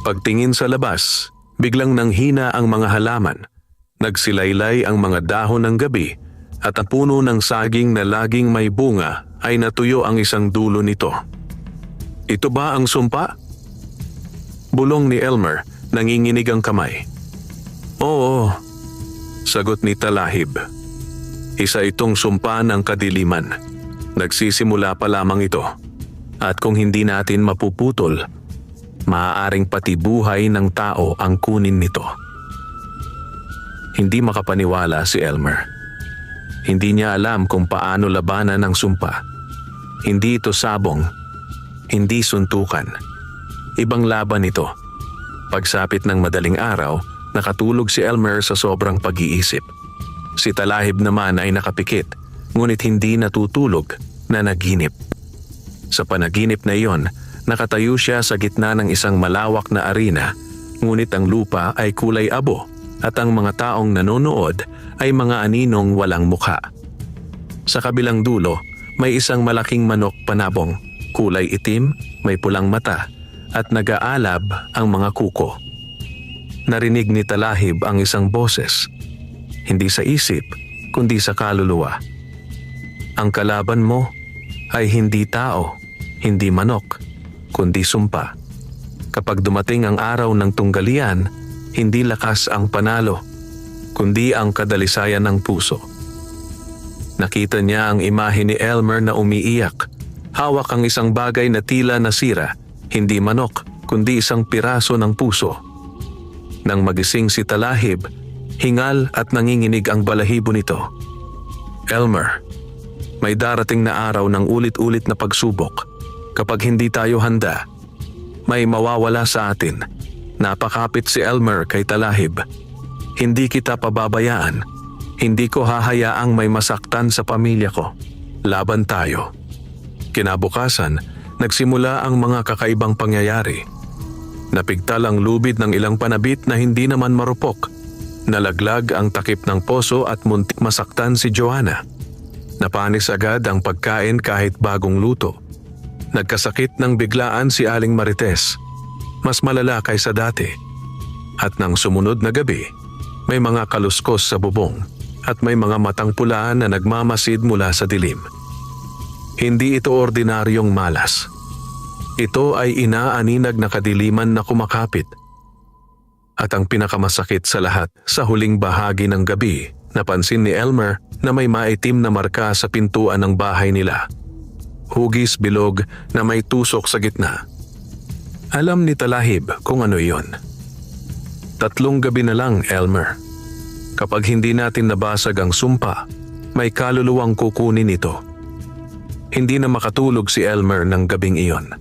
Pagtingin sa labas, biglang nanghina ang mga halaman. Nagsilaylay ang mga dahon ng gabi at ang puno ng saging na laging may bunga ay natuyo ang isang dulo nito. Ito ba ang sumpa? Bulong ni Elmer, nanginginig ang kamay. Oo, sagot ni Talahib. Isa itong sumpa ng kadiliman. Nagsisimula pa lamang ito. At kung hindi natin mapuputol, maaaring pati buhay ng tao ang kunin nito. Hindi makapaniwala si Elmer. Hindi niya alam kung paano labanan ang sumpa. Hindi ito sabong, hindi suntukan. Ibang laban ito. Pagsapit ng madaling araw, nakatulog si Elmer sa sobrang pag-iisip. Si Talahib naman ay nakapikit, ngunit hindi natutulog na naginip. Sa panaginip na iyon, nakatayo siya sa gitna ng isang malawak na arena, ngunit ang lupa ay kulay abo at ang mga taong nanonood ay mga aninong walang mukha. Sa kabilang dulo, may isang malaking manok panabong, kulay itim, may pulang mata, at nag-aalab ang mga kuko. Narinig ni Talahib ang isang boses, hindi sa isip, kundi sa kaluluwa. Ang kalaban mo ay hindi tao, hindi manok, kundi sumpa. Kapag dumating ang araw ng tunggalian, hindi lakas ang panalo, kundi ang kadalisayan ng puso. Nakita niya ang imahe ni Elmer na umiiyak. Hawak ang isang bagay na tila nasira, hindi manok, kundi isang piraso ng puso. Nang magising si Talahib, hingal at nanginginig ang balahibo nito. Elmer, may darating na araw ng ulit-ulit na pagsubok. Kapag hindi tayo handa, may mawawala sa atin. Napakapit si Elmer kay Talahib. Hindi kita pababayaan. Hindi ko hahayaang may masaktan sa pamilya ko. Laban tayo. Kinabukasan, nagsimula ang mga kakaibang pangyayari. Napigtal ang lubid ng ilang panabit na hindi naman marupok. Nalaglag ang takip ng poso at muntik masaktan si Joanna. Napanis agad ang pagkain kahit bagong luto. Nagkasakit ng biglaan si Aling Marites. Mas malala kaysa dati. At nang sumunod na gabi, may mga kaluskos sa bubong at may mga matang pulaan na nagmamasid mula sa dilim. Hindi ito ordinaryong malas. Ito ay inaaninag na kadiliman na kumakapit. At ang pinakamasakit sa lahat, sa huling bahagi ng gabi, napansin ni Elmer na may maitim na marka sa pintuan ng bahay nila. Hugis bilog na may tusok sa gitna. Alam ni Talahib kung ano iyon. 3 gabi na lang, Elmer. Kapag hindi natin nabasag ang sumpa, may kaluluwang kukunin ito. Hindi na makatulog si Elmer ng gabing iyon.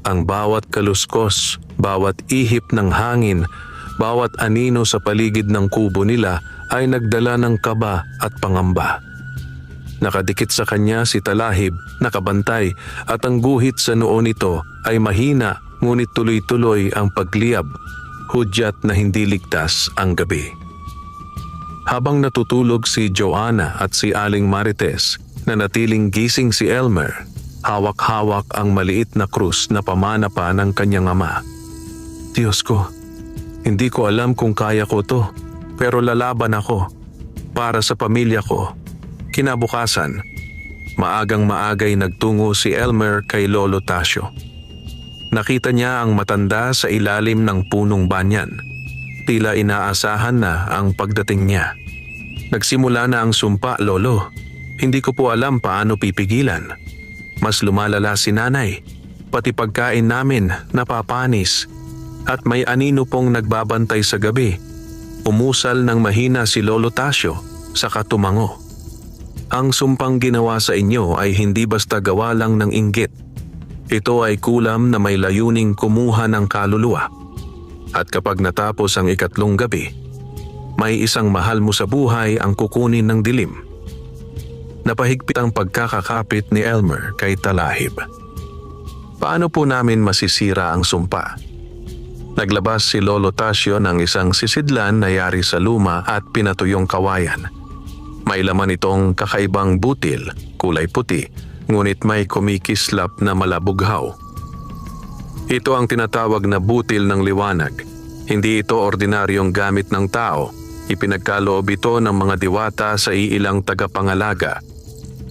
Ang bawat kaluskos, bawat ihip ng hangin, bawat anino sa paligid ng kubo nila ay nagdala ng kaba at pangamba. Nakadikit sa kanya si Talahib, nakabantay, at ang guhit sa noo nito ay mahina ngunit tuloy-tuloy ang pagliyab, hudyat na hindi ligtas ang gabi. Habang natutulog si Joanna at si Aling Marites, nanatiling gising si Elmer, hawak-hawak ang maliit na krus na pamana pa ng kanyang ama. Diyos ko, hindi ko alam kung kaya ko to, pero lalaban ako para sa pamilya ko. Kinabukasan, maagang-maagay nagtungo si Elmer kay Lolo Tasio. Nakita niya ang matanda sa ilalim ng punong banyan. Tila inaasahan na ang pagdating niya. Nagsimula na ang sumpa, Lolo. Hindi ko po alam paano pipigilan. Mas lumalala si nanay. Pati pagkain namin napapanis. At may anino pong nagbabantay sa gabi. Umusal ng mahina si Lolo Tasio, saka tumango. Ang sumpang ginawa sa inyo ay hindi basta gawa lang ng inggit. Ito ay kulam na may layuning kumuha ng kaluluwa. At kapag natapos ang 3 gabi, may isang mahal mo sa buhay ang kukunin ng dilim. Napahigpit ang pagkakakapit ni Elmer kay Talahib. Paano po namin masisira ang sumpa? Naglabas si Lolo Tasio ng isang sisidlan na yari sa luma at pinatuyong kawayan. May laman itong kakaibang butil, kulay puti, ngunit may kumikislap na malabughaw. Ito ang tinatawag na butil ng liwanag. Hindi ito ordinaryong gamit ng tao. Ipinagkaloob ito ng mga diwata sa iilang tagapangalaga.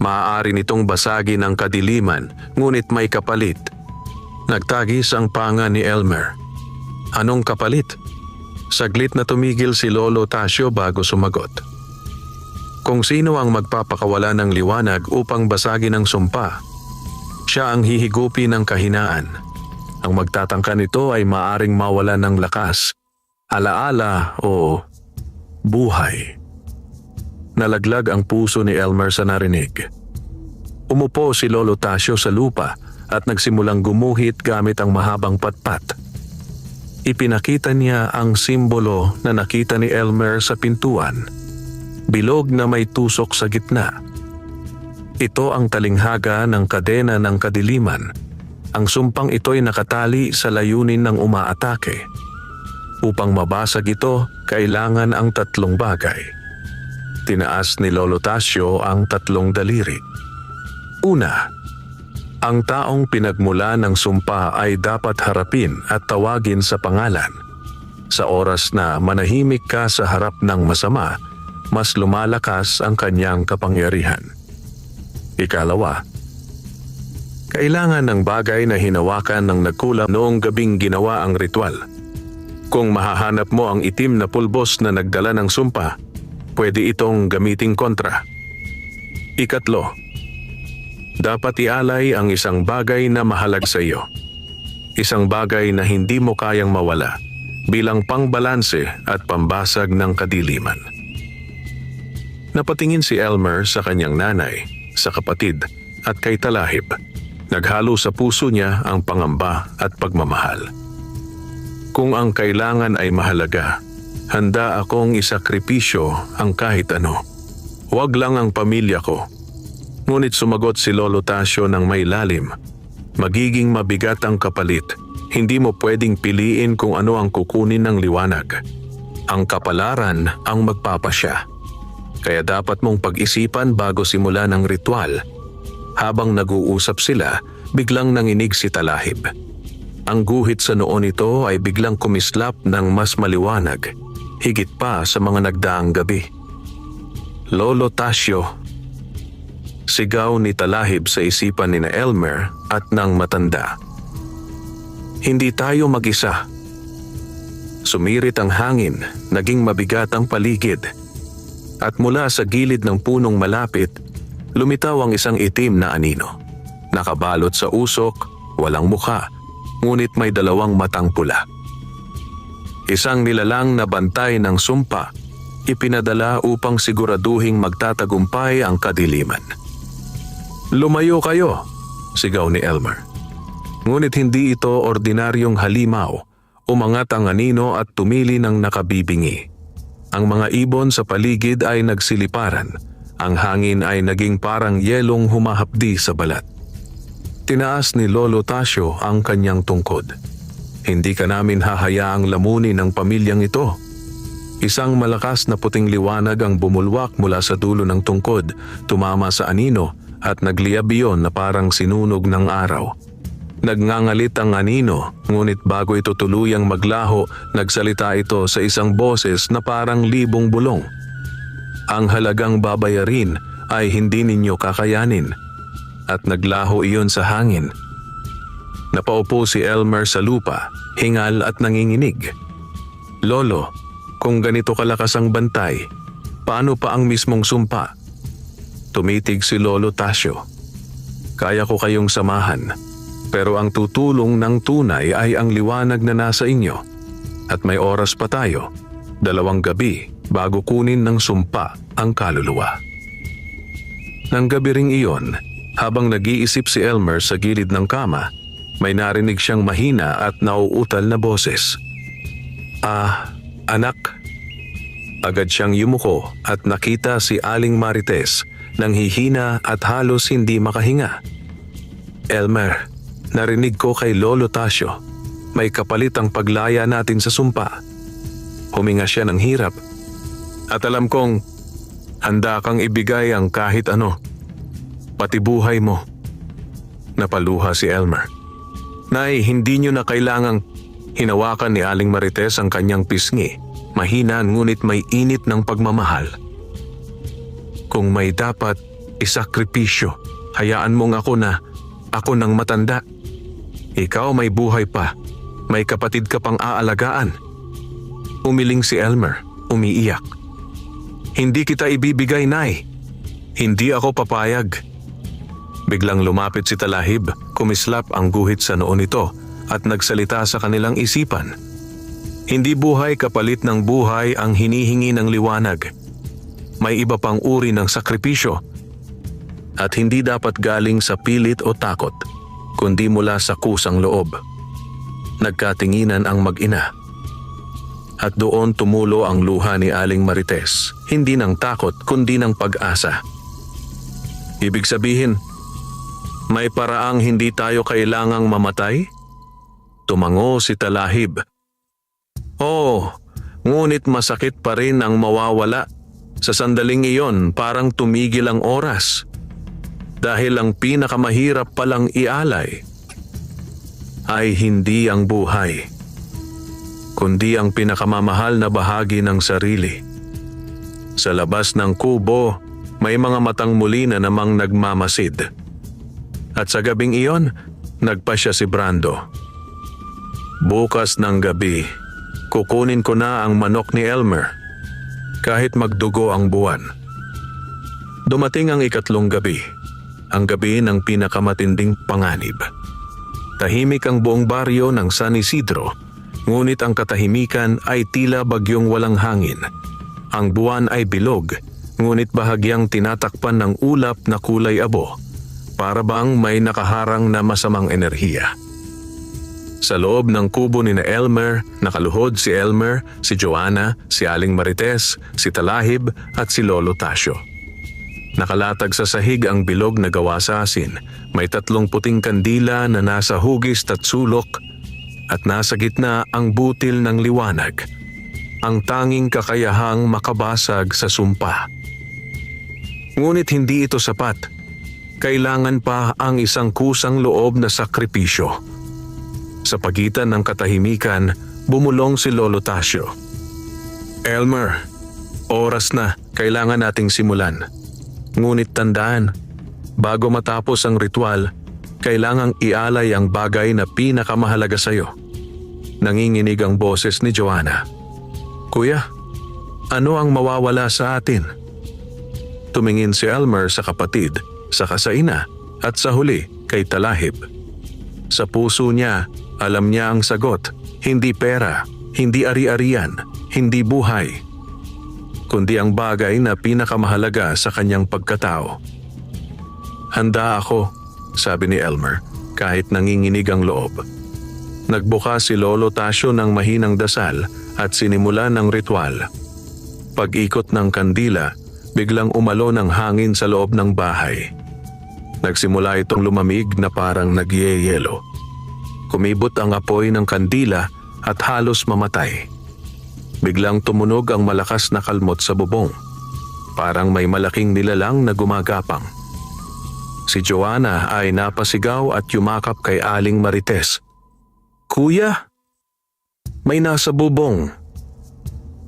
Maaari nitong basagin ang kadiliman, ngunit may kapalit. Nagtagis ang panga ni Elmer. Anong kapalit? Saglit na tumigil si Lolo Tasio bago sumagot. Kung sino ang magpapakawala ng liwanag upang basagin ang sumpa, siya ang hihigupi ng kahinaan. Ang magtatangka nito ay maaring mawala ng lakas, alaala o buhay. Nalaglag ang puso ni Elmer sa narinig. Umupo si Lolo Tasio sa lupa at nagsimulang gumuhit gamit ang mahabang patpat. Ipinakita niya ang simbolo na nakita ni Elmer sa pintuan. Bilog na may tusok sa gitna. Ito ang talinghaga ng kadena ng kadiliman. Ang sumpang ito'y nakatali sa layunin ng umaatake. Upang mabasag ito, kailangan ang tatlong bagay. Tinaas ni Lolo Tasio ang tatlong daliri. Una, ang taong pinagmula ng sumpa ay dapat harapin at tawagin sa pangalan. Sa oras na manahimik ka sa harap ng masama, mas lumalakas ang kanyang kapangyarihan. Ikalawa, kailangan ng bagay na hinawakan ng nagkulam noong gabing ginawa ang ritual. Kung mahahanap mo ang itim na pulbos na nagdala ng sumpa, pwede itong gamiting kontra. Ikatlo, dapat ialay ang isang bagay na mahalag sa iyo. Isang bagay na hindi mo kayang mawala bilang pangbalanse at pambasag ng kadiliman. Napatingin si Elmer sa kanyang nanay, sa kapatid at kay Talahib. Naghalo sa puso niya ang pangamba at pagmamahal. Kung ang kailangan ay mahalaga, handa akong isakripisyo ang kahit ano. Huwag lang ang pamilya ko. Ngunit sumagot si Lolo Tasio ng may lalim. Magiging mabigat ang kapalit. Hindi mo pwedeng piliin kung ano ang kukunin ng liwanag. Ang kapalaran ang magpapasya. Kaya dapat mong pag-isipan bago simula ng ritual. Habang nag-uusap sila, biglang nanginig si Talahib. Ang guhit sa noo nito ay biglang kumislap ng mas maliwanag, higit pa sa mga nagdaang gabi. Lolo Tasio. Sigaw ni Talahib sa isipan ni na Elmer at ng matanda. Hindi tayo mag-isa. Sumirit ang hangin, naging mabigat ang paligid. At mula sa gilid ng punong malapit, lumitaw ang isang itim na anino. Nakabalot sa usok, walang mukha, ngunit may dalawang matang pula. Isang nilalang na bantay ng sumpa, ipinadala upang siguraduhing magtatagumpay ang kadiliman. "Lumayo kayo!" sigaw ni Elmer. Ngunit hindi ito ordinaryong halimaw. Umangat ang anino at tumili ng nakabibingi. Ang mga ibon sa paligid ay nagsiliparan. Ang hangin ay naging parang yelong humahapdi sa balat. Tinaas ni Lolo Tasio ang kanyang tungkod. "Hindi ka namin hahayaang lamunin ng pamilyang ito." Isang malakas na puting liwanag ang bumulwak mula sa dulo ng tungkod, tumama sa anino at nagliyab iyon na parang sinunog ng araw. Nagngangalit ang anino, ngunit bago ito tuluyang maglaho, nagsalita ito sa isang boses na parang libong bulong. "Ang halagang babayarin ay hindi ninyo kakayanin." At naglaho iyon sa hangin. Napaupo si Elmer sa lupa, hingal at nanginginig. "Lolo, kung ganito kalakas ang bantay, paano pa ang mismong sumpa?" Tumitig si Lolo Tasio. "Kaya ko kayong samahan. Pero ang tutulong ng tunay ay ang liwanag na nasa inyo. At may oras pa tayo, 2 gabi bago kunin ng sumpa ang kaluluwa." Nang gabi ring iyon, habang nag-iisip si Elmer sa gilid ng kama, may narinig siyang mahina at nauutal na boses. Anak." Agad siyang yumuko at nakita si Aling Marites nang hihina at halos hindi makahinga. "Elmer, narinig ko kay Lolo Tasio. May kapalit ang paglaya natin sa sumpa." Huminga siya ng hirap. "At alam kong handa kang ibigay ang kahit ano. Pati buhay mo." Napaluha si Elmer. "Nay, hindi niyo na kailangang..." Hinawakan ni Aling Marites ang kanyang pisngi. Mahina ngunit may init ng pagmamahal. "Kung may dapat isakripisyo, hayaan mong ako nang matanda. Ikaw may buhay pa. May kapatid ka pang aalagaan. Umiling si Elmer, umiiyak. Hindi kita ibibigay, Nay. Hindi ako papayag. Biglang lumapit si Talahib, kumislap ang guhit sa noo nito at nagsalita sa kanilang isipan. Hindi buhay kapalit ng buhay ang hinihingi ng liwanag. May iba pang uri ng sakripisyo at hindi dapat galing sa pilit o takot, kundi mula sa kusang loob. Nagkatinginan ang mag-ina. At doon tumulo ang luha ni Aling Marites, hindi ng takot kundi ng pag-asa. Ibig sabihin, may paraang hindi tayo kailangang mamatay? Tumango si Talahib. Oo, ngunit masakit pa rin ang mawawala. Sa sandaling iyon parang tumigil ang oras. Dahil ang pinakamahirap palang ialay ay hindi ang buhay, kundi ang pinakamamahal na bahagi ng sarili. Sa labas ng kubo, may mga matang muli na namang nagmamasid. At sa gabing iyon, nagpasya si Brando. Bukas ng gabi, kukunin ko na ang manok ni Elmer, kahit magdugo ang buwan. Dumating ang ikatlong gabi, ang gabi ng pinakamatinding panganib. Tahimik ang buong baryo ng San Isidro, ngunit ang katahimikan ay tila bagyong walang hangin. Ang buwan ay bilog, ngunit bahagyang tinatakpan ng ulap na kulay abo, para bang may nakaharang na masamang enerhiya. Sa loob ng kubo ni Elmer, nakaluhod si Elmer, si Joanna, si Aling Marites, si Talahib at si Lolo Tasio. Nakalatag sa sahig ang bilog na gawa sa asin. May 3 puting kandila na nasa hugis at sulok at nasa gitna ang butil ng liwanag. Ang tanging kakayahang makabasag sa sumpa. Ngunit hindi ito sapat. Kailangan pa ang isang kusang loob na sakripisyo. Sa pagitan ng katahimikan, bumulong si Lolo Tasio. Elmer, oras na, kailangan nating simulan. Ngunit tandaan, bago matapos ang ritual, kailangang ialay ang bagay na pinakamahalaga sa iyo. Nanginginig ang boses ni Joanna. Kuya, ano ang mawawala sa atin? Tumingin si Elmer sa kapatid, saka sa ina, at sa huli kay Talahib. Sa puso niya, alam niya ang sagot, hindi pera, hindi ari-arian, hindi buhay, kundi ang bagay na pinakamahalaga sa kanyang pagkatao. Handa ako, sabi ni Elmer, kahit nanginginig ang loob. Nagbuka si Lolo Tasio ng mahinang dasal at sinimula ng ritual. Pag-ikot ng kandila, biglang umalo ng hangin sa loob ng bahay. Nagsimula itong lumamig na parang nagyeyelo. Kumibot ang apoy ng kandila at halos mamatay. Biglang tumunog ang malakas na kalmot sa bubong. Parang may malaking nilalang na gumagapang. Si Joanna ay napasigaw at yumakap kay Aling Marites. Kuya, may nasa bubong.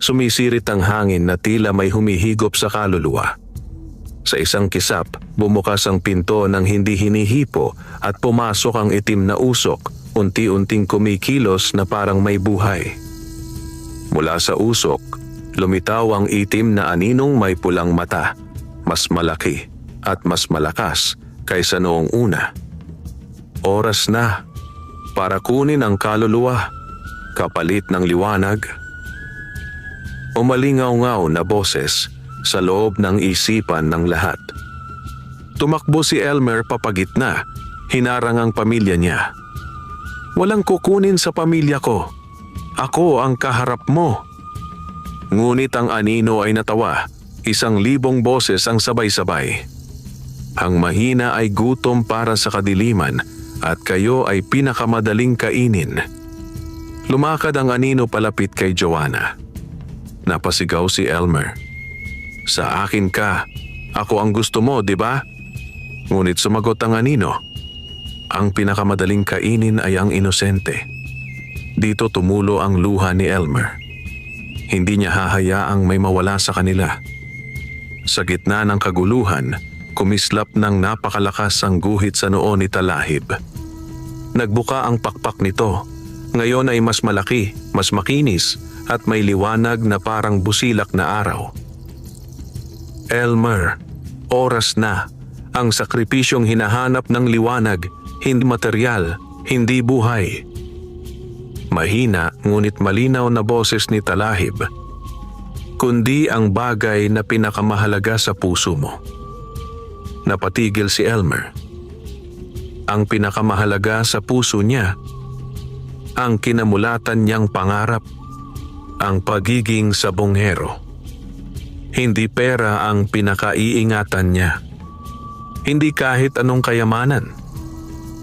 Sumisirit ang hangin na tila may humihigop sa kaluluwa. Sa isang kisap, bumukas ang pinto ng hindi hinihipo at pumasok ang itim na usok, unti-unting kumikilos na parang may buhay. Mula sa usok, lumitaw ang itim na aninong may pulang mata, mas malaki at mas malakas kaysa noong una. Oras na para kunin ang kaluluwa, kapalit ng liwanag. Umalingaw-ngaw na boses sa loob ng isipan ng lahat. Tumakbo si Elmer papagitna, hinarang ang pamilya niya. Walang kukunin sa pamilya ko. Ako ang kaharap mo. Ngunit ang anino ay natawa. 1,000 boses ang sabay-sabay. Ang mahina ay gutom para sa kadiliman at kayo ay pinakamadaling kainin. Lumakad ang anino palapit kay Joanna. Napasigaw si Elmer. Sa akin ka. Ako ang gusto mo, di ba? Ngunit sumagot ang anino. Ang pinakamadaling kainin ay ang inosente. Dito tumulo ang luha ni Elmer. Hindi niya hahayaang may mawala sa kanila. Sa gitna ng kaguluhan, kumislap ng napakalakas ang guhit sa noo ni Talahib. Nagbuka ang pakpak nito Ngayon ay mas malaki, mas makinis at may liwanag na parang busilak na araw. Elmer, oras na. Ang sakripisyong hinahanap ng liwanag, hindi material, hindi buhay. Mahina ngunit malinaw na boses ni Talahib. Kundi ang bagay na pinakamahalaga sa puso mo. Napatigil si Elmer. Ang pinakamahalaga sa puso niya, ang kinamulatan niyang pangarap, ang pagiging sabonghero. Hindi pera ang pinakaiingatan niya. Hindi kahit anong kayamanan,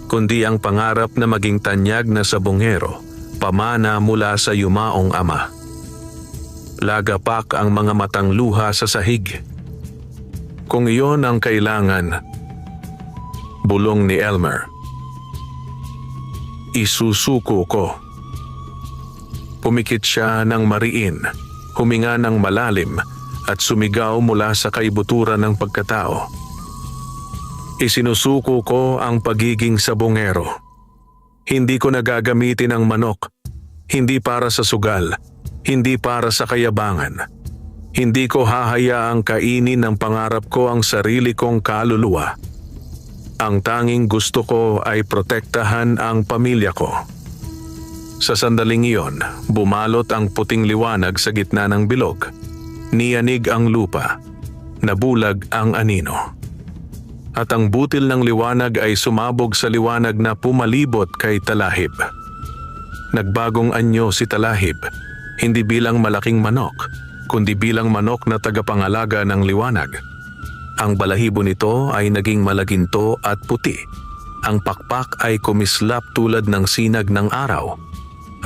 kundi ang pangarap na maging tanyag na sabonghero, pamana mula sa yumaong ama. Lagapak ang mga matang luha sa sahig. Kung iyon ang kailangan, bulong ni Elmer, isusuko ko. Pumikit siya ng mariin, huminga ng malalim at sumigaw mula sa kaibuturan ng pagkatao. Isinusuko ko ang pagiging sabongero. Hindi ko nagagamitin ang manok, hindi para sa sugal, hindi para sa kayabangan. Hindi ko hahayaang kainin ng pangarap ko ang sarili kong kaluluwa. Ang tanging gusto ko ay protektahan ang pamilya ko. Sa sandaling iyon, bumalot ang puting liwanag sa gitna ng bilog. Niyanig ang lupa. Nabulag ang anino. At ang butil ng liwanag ay sumabog sa liwanag na pumalibot kay Talahib. Nagbagong anyo si Talahib, hindi bilang malaking manok, kundi bilang manok na tagapangalaga ng liwanag. Ang balahibo nito ay naging malaginto at puti. Ang pakpak ay kumislap tulad ng sinag ng araw.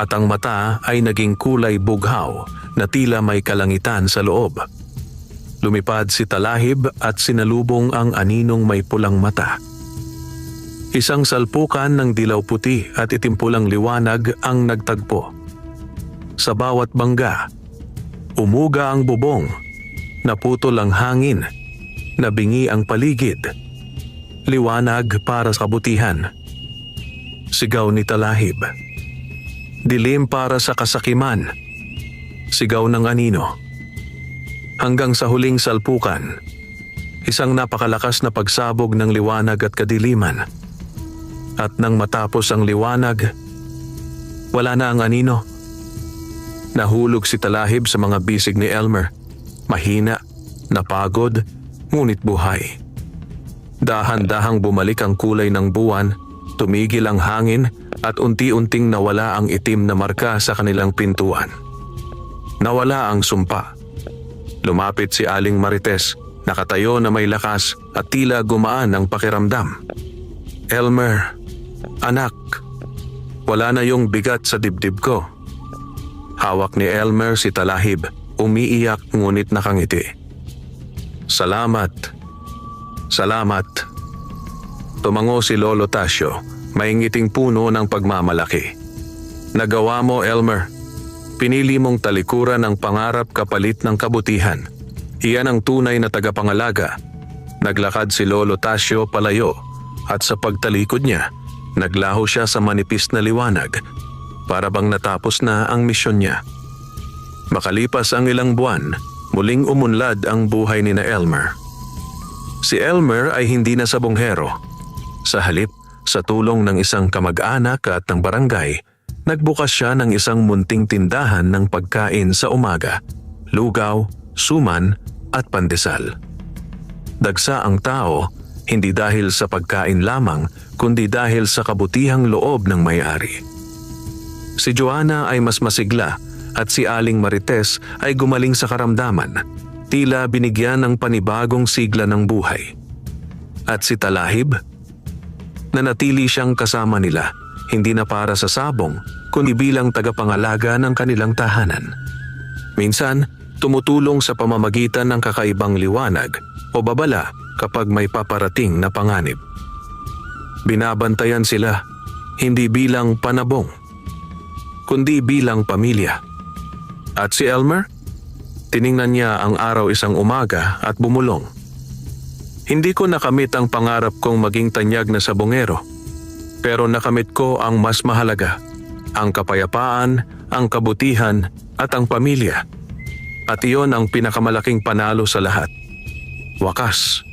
At ang mata ay naging kulay bughaw na tila may kalangitan sa loob. Lumipad si Talahib at sinalubong ang aninong may pulang mata. Isang salpukan ng dilaw puti at itimpulang liwanag ang nagtagpo. Sa bawat bangga, umuga ang bubong, naputol ang hangin, nabingi ang paligid. Liwanag para sa kabutihan. Sigaw ni Talahib. Dilim para sa kasakiman. Sigaw ng anino. Hanggang sa huling salpukan, isang napakalakas na pagsabog ng liwanag at kadiliman. At nang matapos ang liwanag, wala na ang anino. Nahulog si Talahib sa mga bisig ni Elmer. Mahina, napagod, ngunit buhay. Dahan-dahang bumalik ang kulay ng buwan, tumigil ang hangin at unti-unting nawala ang itim na marka sa kanilang pintuan. Nawala ang sumpa. Lumapit si Aling Marites, nakatayo na may lakas at tila gumaan ang pakiramdam. Elmer, anak, wala na yung bigat sa dibdib ko. Hawak ni Elmer si Talahib, umiiyak ngunit nakangiti. Salamat. Salamat. Tumango si Lolo Tasio, may ngiting puno ng pagmamalaki. Nagawa mo, Elmer. Pinili mong talikuran ang pangarap kapalit ng kabutihan. Iyan ang tunay na tagapangalaga. Naglakad si Lolo Tasio palayo at sa pagtalikod niya, naglaho siya sa manipis na liwanag para bang natapos na ang misyon niya. Makalipas ang ilang buwan, muling umunlad ang buhay ni na Elmer. Si Elmer ay hindi na sabonghero. Sa halip, sa tulong ng isang kamag-anak at ng barangay, nagbukas siya ng isang munting tindahan ng pagkain sa umaga, lugaw, suman at pandesal. Dagsa ang tao, hindi dahil sa pagkain lamang, kundi dahil sa kabutihang loob ng may-ari. Si Joanna ay mas masigla at si Aling Marites ay gumaling sa karamdaman, tila binigyan ng panibagong sigla ng buhay. At si Talahib, nanatili siyang kasama nila, hindi na para sa sabong, kundi bilang tagapangalaga ng kanilang tahanan. Minsan, tumutulong sa pamamagitan ng kakaibang liwanag o babala kapag may paparating na panganib. Binabantayan sila, hindi bilang panabong, kundi bilang pamilya. At si Elmer, tiningnan niya ang araw isang umaga at bumulong. Hindi ko nakamit ang pangarap kong maging tanyag na sabongero, pero nakamit ko ang mas mahalaga, ang kapayapaan, ang kabutihan at ang pamilya. At iyon ang pinakamalaking panalo sa lahat. Wakas,